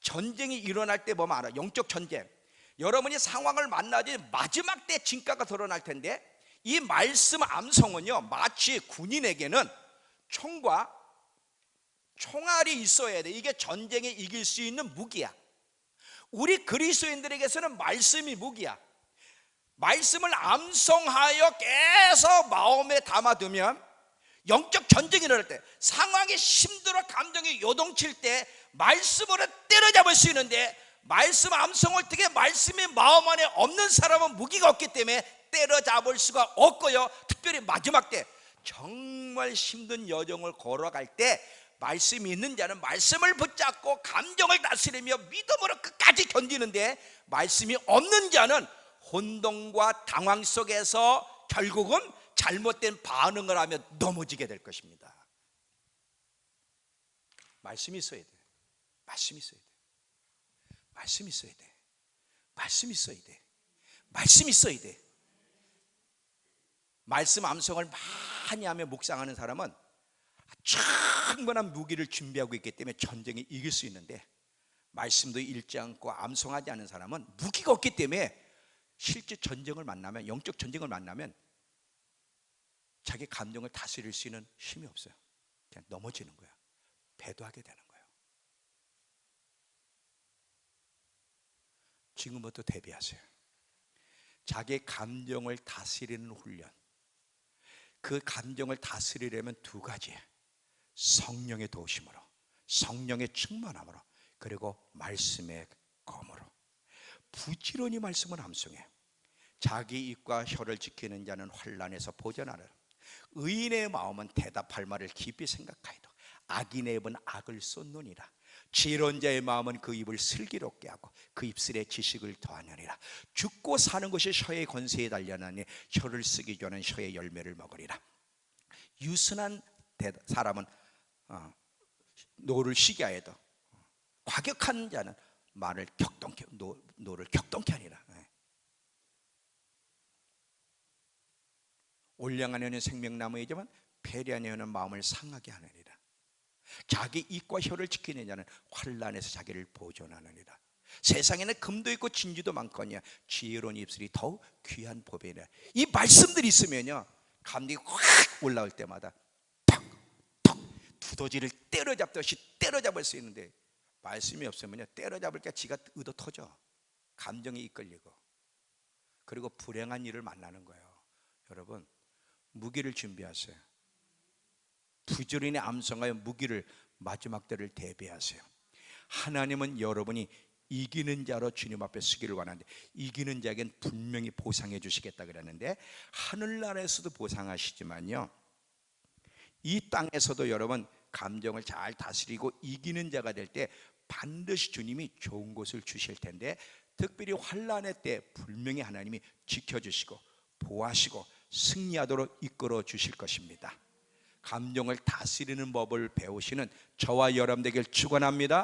전쟁이 일어날 때 보면 알아. 영적 전쟁. 여러분이 상황을 만나지 마지막 때 진가가 드러날 텐데, 이 말씀 암송은요 마치 군인에게는 총과 총알이 있어야 돼. 이게 전쟁에 이길 수 있는 무기야. 우리 그리스도인들에게서는 말씀이 무기야. 말씀을 암송하여 계속 마음에 담아두면 영적 전쟁이 일어날 때, 상황이 힘들어 감정이 요동칠 때 말씀으로 때려잡을 수 있는데, 말씀 암송을 때에 말씀이 마음 안에 없는 사람은 무기가 없기 때문에 때려잡을 수가 없고요. 특별히 마지막 때 정말 힘든 여정을 걸어갈 때 말씀이 있는 자는 말씀을 붙잡고 감정을 다스리며 믿음으로 끝까지 견디는데, 말씀이 없는 자는 혼돈과 당황 속에서 결국은 잘못된 반응을 하며 넘어지게 될 것입니다. 말씀이 있어야 돼. 말씀이 있어야 돼. 말씀이 있어야 돼. 말씀이 있어야 돼. 말씀이 있어야 돼. 말씀 암송을 많이 하며 묵상하는 사람은 충분한 무기를 준비하고 있기 때문에 전쟁에 이길 수 있는데, 말씀도 읽지 않고 암송하지 않은 사람은 무기가 없기 때문에 실제 전쟁을 만나면, 영적 전쟁을 만나면 자기 감정을 다스릴 수 있는 힘이 없어요. 그냥 넘어지는 거야. 배도하게 되는 거예요. 지금부터 대비하세요. 자기 감정을 다스리는 훈련. 그 감정을 다스리려면 두 가지예요. 성령의 도우심으로, 성령의 충만함으로, 그리고 말씀의 검으로. 부지런히 말씀을 암송해. 자기 입과 혀를 지키는 자는 환난에서 보전하리라. 의인의 마음은 대답할 말을 깊이 생각하여도 악인의 입은 악을 쏟느니라. 지혜로운 자의 마음은 그 입을 슬기롭게 하고 그 입술에 지식을 더하느니라. 죽고 사는 것이 혀의 권세에 달려나니 혀를 쓰기 전에 혀의 열매를 먹으리라. 유순한 사람은 노를 쉬게 하여도 과격한 자는 말을 격동케, 노를 격동케 하니라. 올량한 혀는 생명나무이지만 배려한 혀는 마음을 상하게 하느니라. 자기 입과 혀를 지키는 자는 환난에서 자기를 보존하느니라. 세상에는 금도 있고 진주도 많거니와 지혜로운 입술이 더욱 귀한 법이라. 이 말씀들이 있으면요, 감정이 확 올라올 때마다 턱턱 두더지를 때려잡듯이 때려잡을 수 있는데, 말씀이 없으면요, 때려잡을까 지가 의도 터져. 감정이 이끌리고, 그리고 불행한 일을 만나는 거예요. 여러분, 무기를 준비하세요. 부지런히 암송하여 무기를, 마지막 때를 대비하세요. 하나님은 여러분이 이기는 자로 주님 앞에 서기를 원하는데, 이기는 자에겐 분명히 보상해 주시겠다 그랬는데, 하늘나라에서도 보상하시지만요, 이 땅에서도 여러분 감정을 잘 다스리고 이기는 자가 될 때 반드시 주님이 좋은 것을 주실 텐데, 특별히 환난의 때 분명히 하나님이 지켜주시고 보호하시고 승리하도록 이끌어 주실 것입니다. 감정을 다스리는 법을 배우시는 저와 여러분 되길 축원합니다.